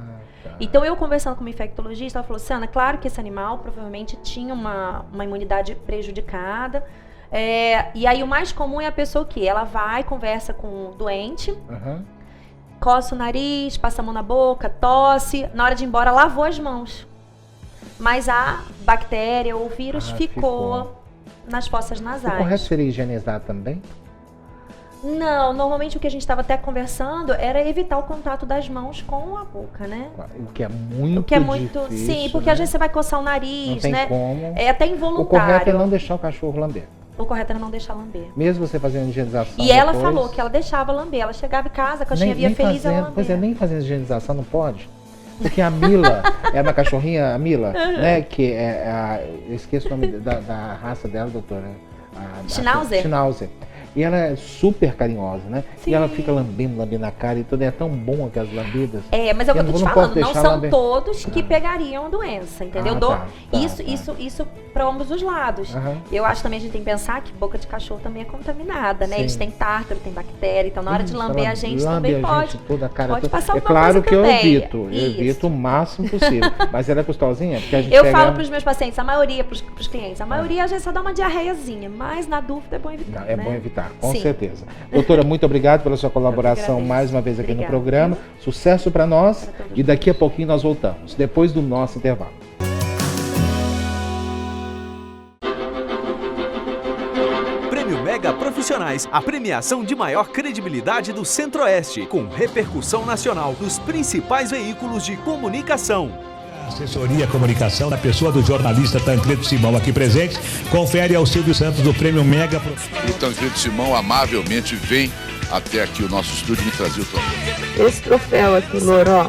Então eu conversando com uma infectologista, ela falou, Sana, claro que esse animal provavelmente tinha uma imunidade prejudicada, e aí o mais comum é a pessoa que ela vai, conversa com o doente, coça o nariz, passa a mão na boca, tosse, na hora de ir embora lavou as mãos. Mas a bactéria ou o vírus ficou nas fossas nasais. O correto seria higienizar também? Não, normalmente o que a gente estava até conversando era evitar o contato das mãos com a boca, né? O que é muito difícil, sim, porque às vezes você vai coçar o nariz, não tem né? Como. É até involuntário. O correto é não deixar o cachorro lamber. O correto era não deixar lamber. Mesmo você fazendo higienização. E ela falou que ela deixava lamber. Ela chegava em casa, a cachorrinha via feliz, ela lambia. Pois é, nem fazendo higienização não pode. Porque a Mila, é uma cachorrinha, a Mila, né? Que eu esqueço o nome da raça dela, doutora. Schnauzer. Schnauzer. E ela é super carinhosa, né? Sim. E ela fica lambendo a cara e tudo. É tão bom aquelas lambidas. Mas é o que eu tô te falando, não são todos que pegariam a doença, entendeu? Isso para ambos os lados. Eu acho também a gente tem que pensar que boca de cachorro também é contaminada, né? Sim. Eles têm tártaro, tem bactéria, então na hora de lamber a gente também pode. Toda a cara pode passar alguma claro que também. Eu evito o máximo possível. Mas ela é custosinha? Porque a gente falo pros meus pacientes, a maioria, pros clientes, a maioria às vezes só dá uma diarreiazinha, mas na dúvida é bom evitar. É bom evitar. Com certeza. Doutora, muito obrigado pela sua colaboração mais uma vez aqui no programa. Sucesso para nós e daqui a pouquinho nós voltamos, depois do nosso intervalo. Profissionais, a premiação de maior credibilidade do Centro-Oeste, com repercussão nacional nos principais veículos de comunicação. Assessoria Comunicação, na pessoa do jornalista Tancredo Simão aqui presente, confere ao Silvio Santos do Prêmio Mega. O Tancredo Simão amavelmente vem até aqui o nosso estúdio me trazer o troféu. Esse troféu aqui, Loró.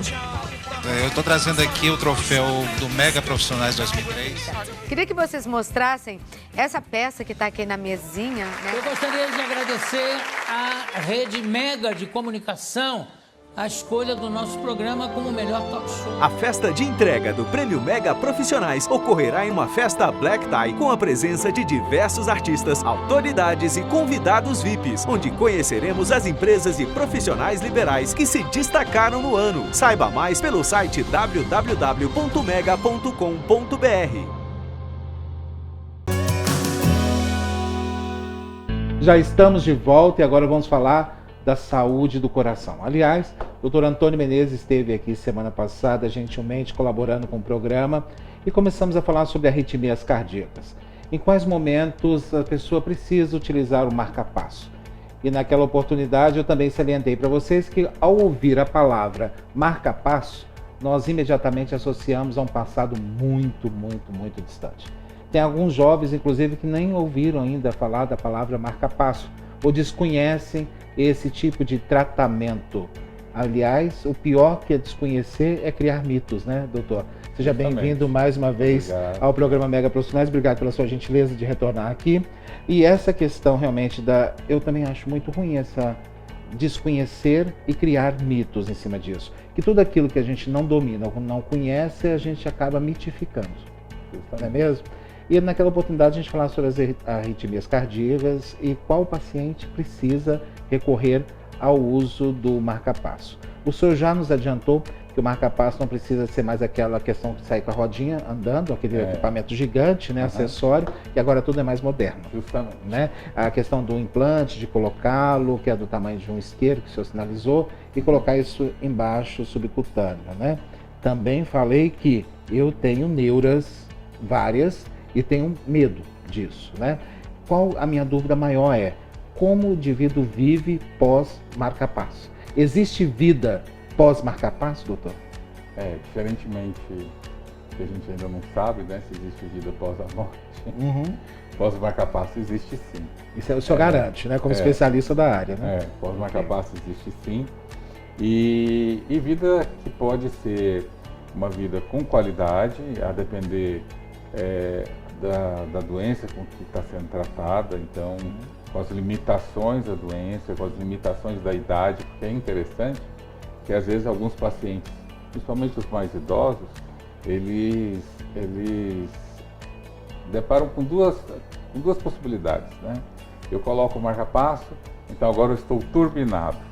Eu estou trazendo aqui o troféu do Mega Profissionais 2003. Queria que vocês mostrassem essa peça que está aqui na mesinha, né? Eu gostaria de agradecer à Rede Mega de Comunicação a escolha do nosso programa como o melhor talk show. A festa de entrega do Prêmio Mega Profissionais ocorrerá em uma festa Black Tie com a presença de diversos artistas, autoridades e convidados VIPs, onde conheceremos as empresas e profissionais liberais que se destacaram no ano. Saiba mais pelo site www.mega.com.br. Já estamos de volta e agora vamos falar da saúde do coração. Aliás, o Dr. Antônio Menezes esteve aqui semana passada, gentilmente colaborando com o programa, e começamos a falar sobre arritmias cardíacas. Em quais momentos a pessoa precisa utilizar o marca-passo? E naquela oportunidade eu também salientei para vocês que ao ouvir a palavra marca-passo, nós imediatamente associamos a um passado muito distante. Tem alguns jovens, inclusive, que nem ouviram ainda falar da palavra marca-passo, ou desconhecem esse tipo de tratamento. Aliás, o pior que é desconhecer é criar mitos, né, doutor? Seja bem-vindo mais uma vez ao programa Mega Profissionais. Obrigado pela sua gentileza de retornar aqui. E essa questão realmente eu também acho muito ruim essa desconhecer e criar mitos em cima disso. Que tudo aquilo que a gente não domina ou não conhece, a gente acaba mitificando. Não é mesmo? E naquela oportunidade a gente falava sobre as arritmias cardíacas e qual paciente precisa recorrer ao uso do marca-passo. O senhor já nos adiantou que o marca-passo não precisa ser mais aquela questão que sai com a rodinha andando, aquele equipamento gigante, né, acessório, que agora tudo é mais moderno. Justamente. Né? A questão do implante, de colocá-lo, que é do tamanho de um isqueiro, que o senhor sinalizou, e colocar isso embaixo, subcutâneo. Né? Também falei que eu tenho neuras várias, e tenho medo disso, né? Qual a minha dúvida maior é, como o indivíduo vive pós-marca-passo? Existe vida pós-marca-passo, doutor? Diferentemente que a gente ainda não sabe, né, se existe vida pós a morte, pós-marca-passo existe sim. Isso o senhor garante, né, como especialista da área, né? Pós-marca-passo existe sim. E vida que pode ser uma vida com qualidade, a depender da doença com que está sendo tratada, então com as limitações da doença, com as limitações da idade, porque é interessante que às vezes alguns pacientes, principalmente os mais idosos, eles deparam com duas possibilidades, né? Eu coloco o marca-passo, então agora eu estou turbinado.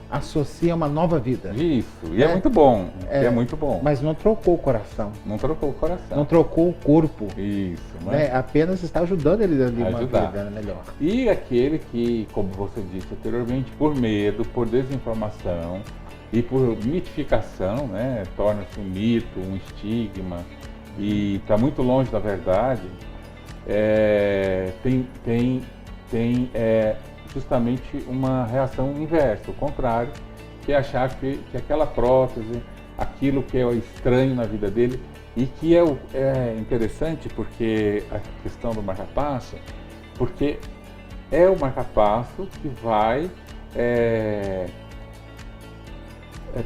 Associa uma nova vida. Isso, e é muito bom, é muito bom. Mas não trocou o coração. Não trocou o coração. Não trocou o corpo. Isso. Né? Apenas está ajudando ele a viver uma vida melhor. E aquele que, como você disse anteriormente, por medo, por desinformação e por mitificação, né, torna-se um mito, um estigma e está muito longe da verdade, tem justamente uma reação inversa, o contrário, que é achar que aquela prótese, aquilo que é estranho na vida dele, e que é interessante porque a questão do marca-passo, porque é o marca-passo que vai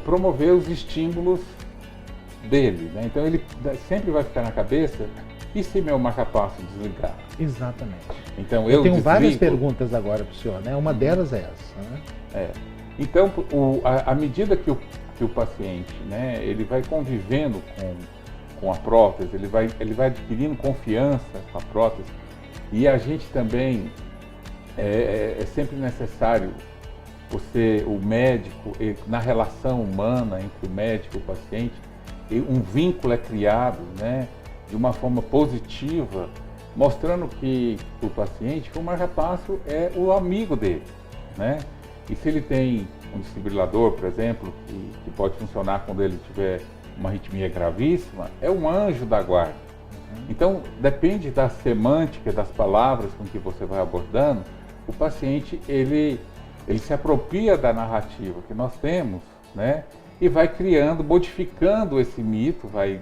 promover os estímulos dele, né? Então ele sempre vai ficar na cabeça, e se meu marca-passo desligar? Exatamente. Então eu tenho várias perguntas agora para o senhor, né? Uma delas é essa. Né? Então, à medida que o paciente, né, ele vai convivendo com a prótese, ele vai adquirindo confiança com a prótese, e a gente também é sempre necessário o médico, na relação humana entre o médico e o paciente, um vínculo é criado, né, de uma forma positiva, mostrando que o paciente, que o marca-passo é o amigo dele, né? E se ele tem um desfibrilador, por exemplo, que pode funcionar quando ele tiver uma arritmia gravíssima, é um anjo da guarda. Então, depende da semântica, das palavras com que você vai abordando, o paciente ele se apropria da narrativa que nós temos, né? E vai criando, modificando esse mito, vai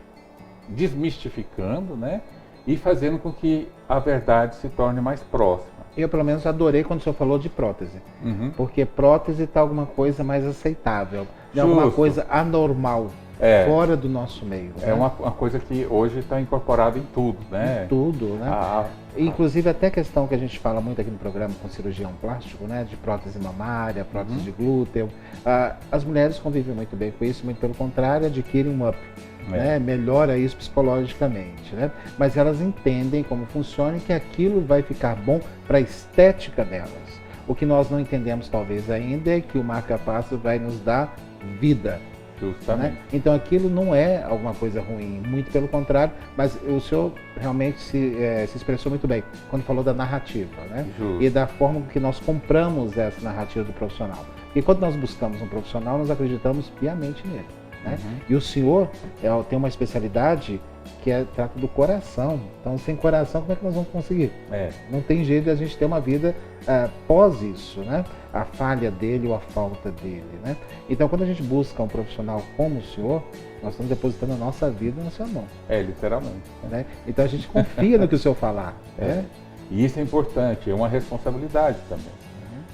desmistificando, né? E fazendo com que a verdade se torne mais próxima. Eu, pelo menos, adorei quando o senhor falou de prótese. Uhum. Porque prótese está alguma coisa mais aceitável, alguma coisa anormal, fora do nosso meio. É né? uma coisa que hoje está incorporada em tudo, né? Em tudo, né? Inclusive até a questão que a gente fala muito aqui no programa com cirurgião plástico, né? De prótese mamária, prótese de glúteo. As mulheres convivem muito bem com isso, muito pelo contrário, adquirem um up. Né? Melhora isso psicologicamente, né? Mas elas entendem como funciona e que aquilo vai ficar bom para a estética delas. O que nós não entendemos talvez ainda é que o marca-passo vai nos dar vida. Né? Então aquilo não é alguma coisa ruim, muito pelo contrário, mas o senhor realmente se expressou muito bem quando falou da narrativa, né? E da forma que nós compramos essa narrativa do profissional. Porque quando nós buscamos um profissional, nós acreditamos piamente nele. Né? E o senhor tem uma especialidade que trata do coração. Então, sem coração, como é que nós vamos conseguir? Não tem jeito de a gente ter uma vida pós isso, né? A falha dele ou a falta dele, né? Então, quando a gente busca um profissional como o senhor, nós estamos depositando a nossa vida na sua mão. Literalmente. Né? Então, a gente confia no que o senhor falar. Né? E isso é importante, é uma responsabilidade também.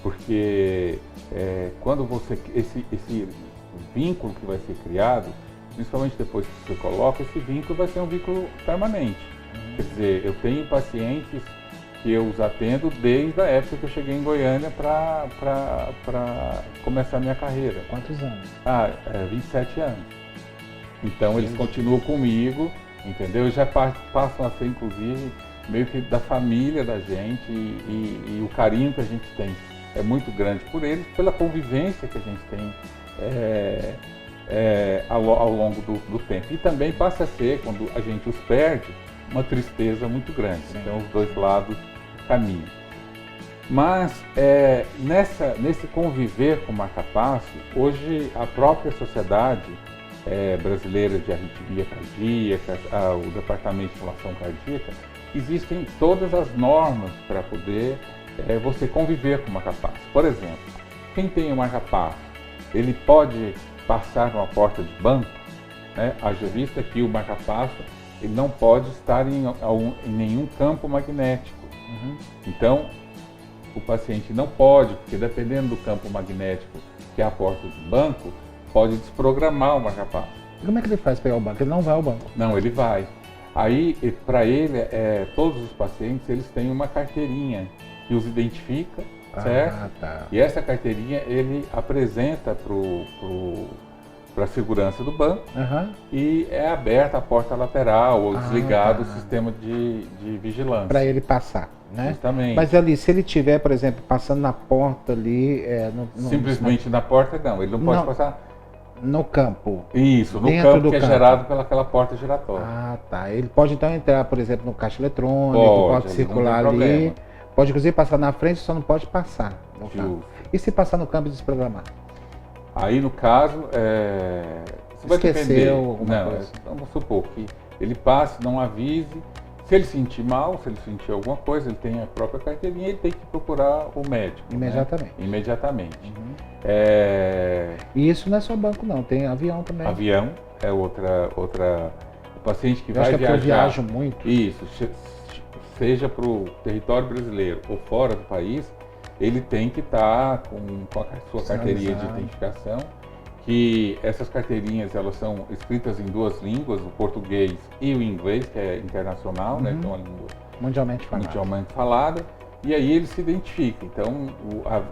Porque quando você... Esse vínculo que vai ser criado, principalmente depois que você coloca, esse vínculo vai ser um vínculo permanente. Quer dizer, eu tenho pacientes que eu os atendo desde a época que eu cheguei em Goiânia para começar a minha carreira. Quantos anos? 27 anos. Então eles continuam comigo, entendeu? E já passam a ser, inclusive, meio que da família da gente e o carinho que a gente tem é muito grande por eles, pela convivência que a gente tem ao longo do tempo. E também passa a ser, quando a gente os perde, uma tristeza muito grande. Então os dois lados caminham. Mas nesse conviver com o marca-passo, hoje a própria sociedade brasileira de arritmia cardíaca, o Departamento de Estimulação Cardíaca, existem todas as normas para poder você conviver com o marca-passo. Por exemplo, quem tem o marca-passo, ele pode passar numa porta de banco, né? Haja vista que o marca-passo ele não pode estar em nenhum campo magnético. Então, o paciente não pode, porque dependendo do campo magnético que é a porta de banco, pode desprogramar o marca-passo. Como é que ele faz para pegar o banco? Ele não vai ao banco? Não, ele vai. Aí, para ele, todos os pacientes, eles têm uma carteirinha que os identifica, certo? Tá. E essa carteirinha ele apresenta para a segurança do banco e é aberta a porta lateral ou desligado o sistema de vigilância. Para ele passar, né? Justamente. Mas ali, se ele estiver, por exemplo, passando na porta ali... Simplesmente na porta não, ele não pode passar... No campo. Isso, no campo que é gerado pelaquela porta giratória. Tá. Ele pode então entrar, por exemplo, no caixa eletrônico, pode circular ali... Pode inclusive passar na frente, só não pode passar no campo. E se passar no campo e desprogramar? Aí no caso, você vai depender. Alguma coisa. Vamos supor que ele passe, não avise. Se ele sentir mal, se ele sentir alguma coisa, ele tem a própria carteirinha, ele tem que procurar o médico. Imediatamente. Né? Imediatamente. E isso não é só banco não, tem avião também. Avião é outra o paciente que eu vai acho que viajar. Eu viajo muito. Isso. Seja para o território brasileiro ou fora do país, ele tem que estar com a sua carteirinha de identificação, que essas carteirinhas elas são escritas em duas línguas, o português e o inglês, que é internacional, né, que é uma língua mundialmente falada, e aí ele se identifica. Então,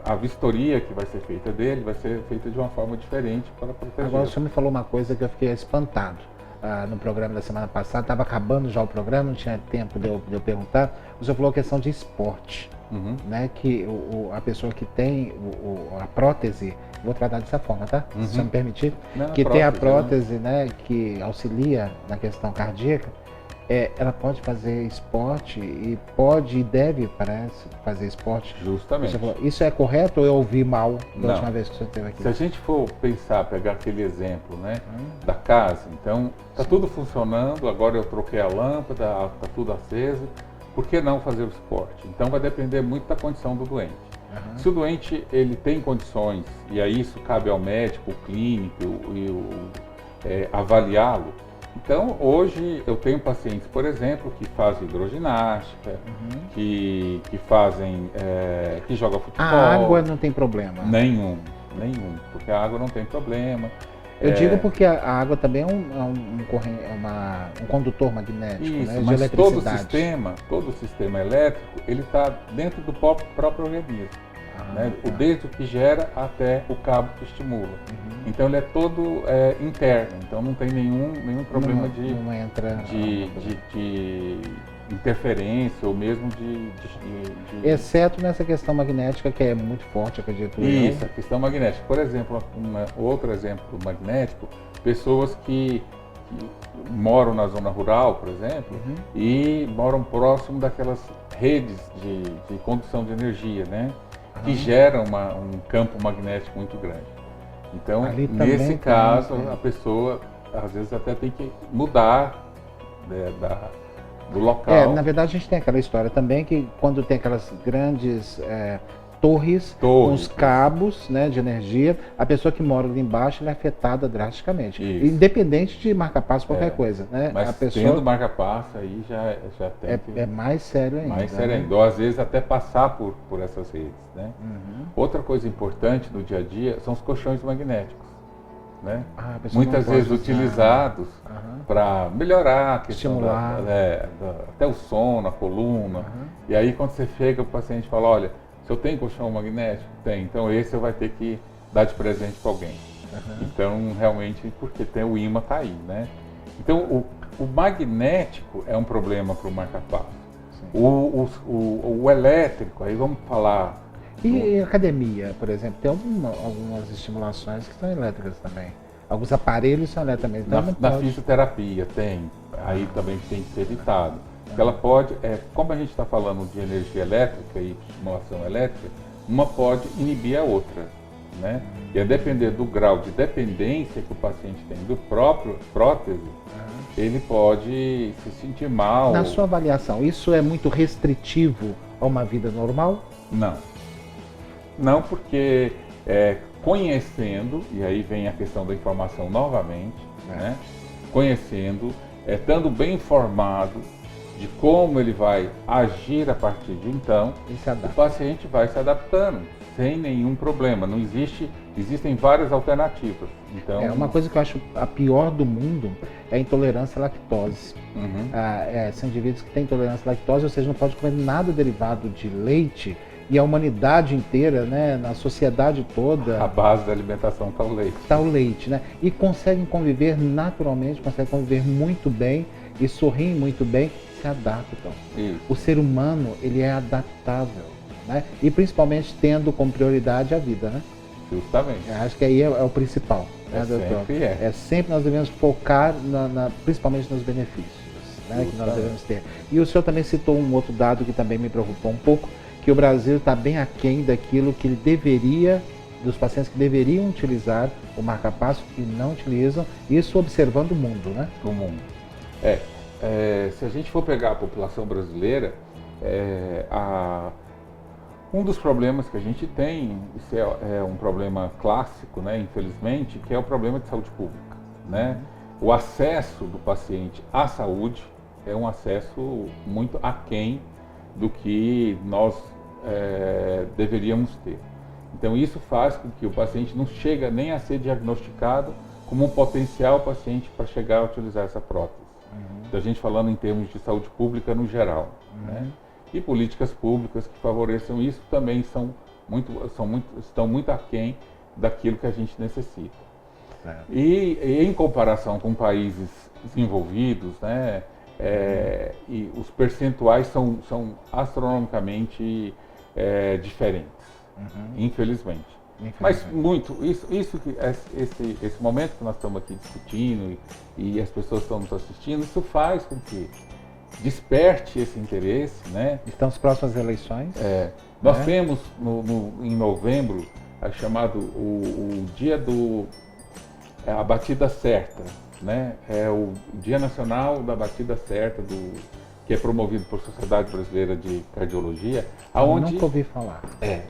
a vistoria que vai ser feita dele vai ser feita de uma forma diferente para proteger. Agora o senhor me falou uma coisa que eu fiquei espantado. No programa da semana passada, estava acabando já o programa, não tinha tempo de eu perguntar. O senhor falou a questão de esporte, né? Que a pessoa que tem a prótese, vou tratar dessa forma, tá? Se o senhor me permitir, que tem a prótese, né? Que auxilia na questão cardíaca, ela pode fazer esporte e pode e deve, parece, fazer esporte. Justamente. Você falou, isso é correto ou eu ouvi mal da última vez que o senhor esteve aqui? Se a gente for pensar, pegar aquele exemplo, né, da casa, então está tudo funcionando, agora eu troquei a lâmpada, está tudo aceso, por que não fazer o esporte? Então vai depender muito da condição do doente. Se o doente ele tem condições, e aí isso cabe ao médico, o clínico avaliá-lo. Então hoje eu tenho pacientes, por exemplo, que fazem hidroginástica, que fazem, que jogam futebol. A água não tem problema? Nenhum, porque a água não tem problema. Eu digo porque a água também é um condutor magnético, isso, né, de mas eletricidade. todo o sistema elétrico, ele está dentro do próprio organismo. Né? Desde o que gera até o cabo que estimula. Então ele é todo interno, então não tem nenhum problema de interferência ou mesmo de... Exceto nessa questão magnética que é muito forte, acredito. Isso, a questão magnética. Por exemplo, outro exemplo magnético, pessoas que moram na zona rural, por exemplo, e moram próximo daquelas redes de condução de energia, né? Que geram um campo magnético muito grande. Então, nesse caso, a pessoa às vezes até tem que mudar do local. Na verdade, a gente tem aquela história também que quando tem aquelas grandes torres com os cabos, né, de energia, a pessoa que mora ali embaixo ela é afetada drasticamente. Independente de marca-passo, qualquer coisa. Né? Mas a pessoa... tendo marca-passo aí já tem é mais sério ainda. Mais sério ainda. Ou às vezes até passar por essas redes. Né? Outra coisa importante no dia a dia são os colchões magnéticos. Né? Muitas vezes utilizados para melhorar a questão até o sono, a coluna. E aí quando você chega, o paciente fala, olha, se eu tenho colchão magnético? Tem. Então esse você vai ter que dar de presente para alguém. Então realmente, porque o ímã está aí, né? Então o magnético é um problema para o marca-passo. O elétrico, aí vamos falar... E academia, por exemplo, tem algumas estimulações que são elétricas também. Alguns aparelhos são elétricos também. Então na fisioterapia tem, aí também tem que ser evitado. Ela pode, como a gente está falando de energia elétrica e estimulação elétrica, uma pode inibir a outra, né? E a depender do grau de dependência que o paciente tem do próprio prótese, ele pode se sentir mal. Na sua avaliação, isso é muito restritivo a uma vida normal? Não, porque conhecendo, e aí vem a questão da informação novamente, né? Conhecendo, estando bem informado de como ele vai agir a partir de então, o paciente vai se adaptando sem nenhum problema. Não existem várias alternativas. Então, uma coisa que eu acho a pior do mundo é a intolerância à lactose. São indivíduos que têm intolerância à lactose, ou seja, não pode comer nada derivado de leite. E a humanidade inteira, né, na sociedade toda... A base da alimentação está o leite. Está o leite, né? E conseguem conviver naturalmente, conseguem conviver muito bem e sorriem muito bem, se adaptam. O ser humano, ele é adaptável, né? E principalmente tendo como prioridade a vida, né? Justamente. Eu acho que aí é o principal, né, doutor? Sempre nós devemos focar, principalmente nos benefícios, né, que nós devemos ter. E o senhor também citou um outro dado que também me preocupou um pouco, que o Brasil está bem aquém daquilo que ele deveria, dos pacientes que deveriam utilizar o marca-passo e não utilizam, isso observando o mundo, né? O mundo. Se a gente for pegar a população brasileira, um dos problemas que a gente tem, isso é um problema clássico, né, infelizmente, que é o problema de saúde pública, né? O acesso do paciente à saúde é um acesso muito aquém do que nós deveríamos ter. Então isso faz com que o paciente não chega nem a ser diagnosticado como um potencial paciente para chegar a utilizar essa prótese. Então a gente falando em termos de saúde pública no geral, né? E políticas públicas que favoreçam isso também estão muito aquém daquilo que a gente necessita. E em comparação com países desenvolvidos, né, e os percentuais são astronomicamente diferentes, infelizmente. Mas muito, esse momento que nós estamos aqui discutindo e as pessoas estão nos assistindo, isso faz com que desperte esse interesse, né? Estão as próximas eleições. Nós temos em novembro chamado o dia a batida certa, né? É o Dia Nacional da Batida Certa que é promovido por Sociedade Brasileira de Cardiologia, Eu aonde nunca ouvi falar.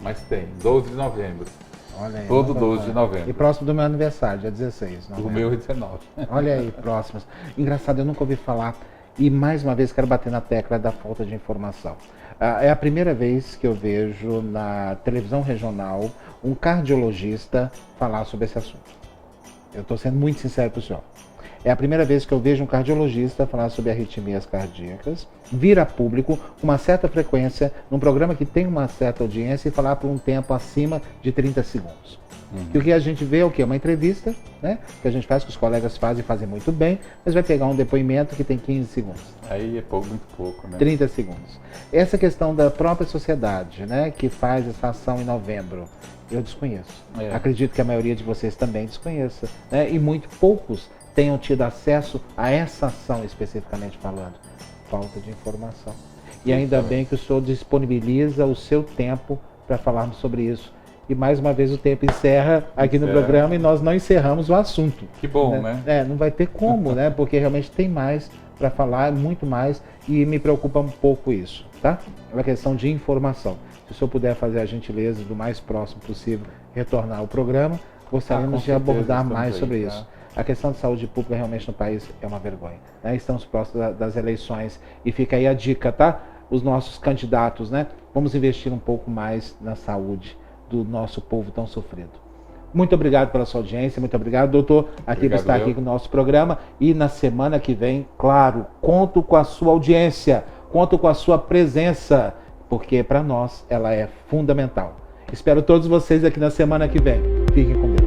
mas tem, 12 de novembro. Olha aí, Todo 12 de novembro. E próximo do meu aniversário, dia 16 de novembro. O meu é 19. Olha aí, próximos. Engraçado, eu nunca ouvi falar. E mais uma vez quero bater na tecla da falta de informação. É a primeira vez que eu vejo na televisão regional um cardiologista falar sobre esse assunto. Eu estou sendo muito sincero para o senhor. É a primeira vez que eu vejo um cardiologista falar sobre arritmias cardíacas, vir a público com uma certa frequência, num programa que tem uma certa audiência, e falar por um tempo acima de 30 segundos. E o que a gente vê é o quê? Uma entrevista, né? Que a gente faz, que os colegas fazem muito bem, mas vai pegar um depoimento que tem 15 segundos. Aí é muito pouco, né? 30 segundos. Essa questão da própria sociedade, né? Que faz essa ação em novembro, eu desconheço. Acredito que a maioria de vocês também desconheça, né? E muito poucos tenham tido acesso a essa ação especificamente falando. Falta de informação. E ainda bem que o senhor disponibiliza o seu tempo para falarmos sobre isso. E mais uma vez o tempo encerra aqui no programa e nós não encerramos o assunto. Que bom, né? Não vai ter como, né? Porque realmente tem mais para falar, muito mais, e me preocupa um pouco isso, tá? É uma questão de informação. Se o senhor puder fazer a gentileza do mais próximo possível retornar ao programa, gostaríamos de abordar mais sobre isso. A questão de saúde pública realmente no país é uma vergonha, né? Estamos próximos das eleições e fica aí a dica, tá? Os nossos candidatos, né? Vamos investir um pouco mais na saúde do nosso povo tão sofrido. Muito obrigado pela sua audiência, muito obrigado, doutor, por estar aqui com o nosso programa. E na semana que vem, claro, conto com a sua audiência, conto com a sua presença, porque para nós ela é fundamental. Espero todos vocês aqui na semana que vem. Fiquem com Deus.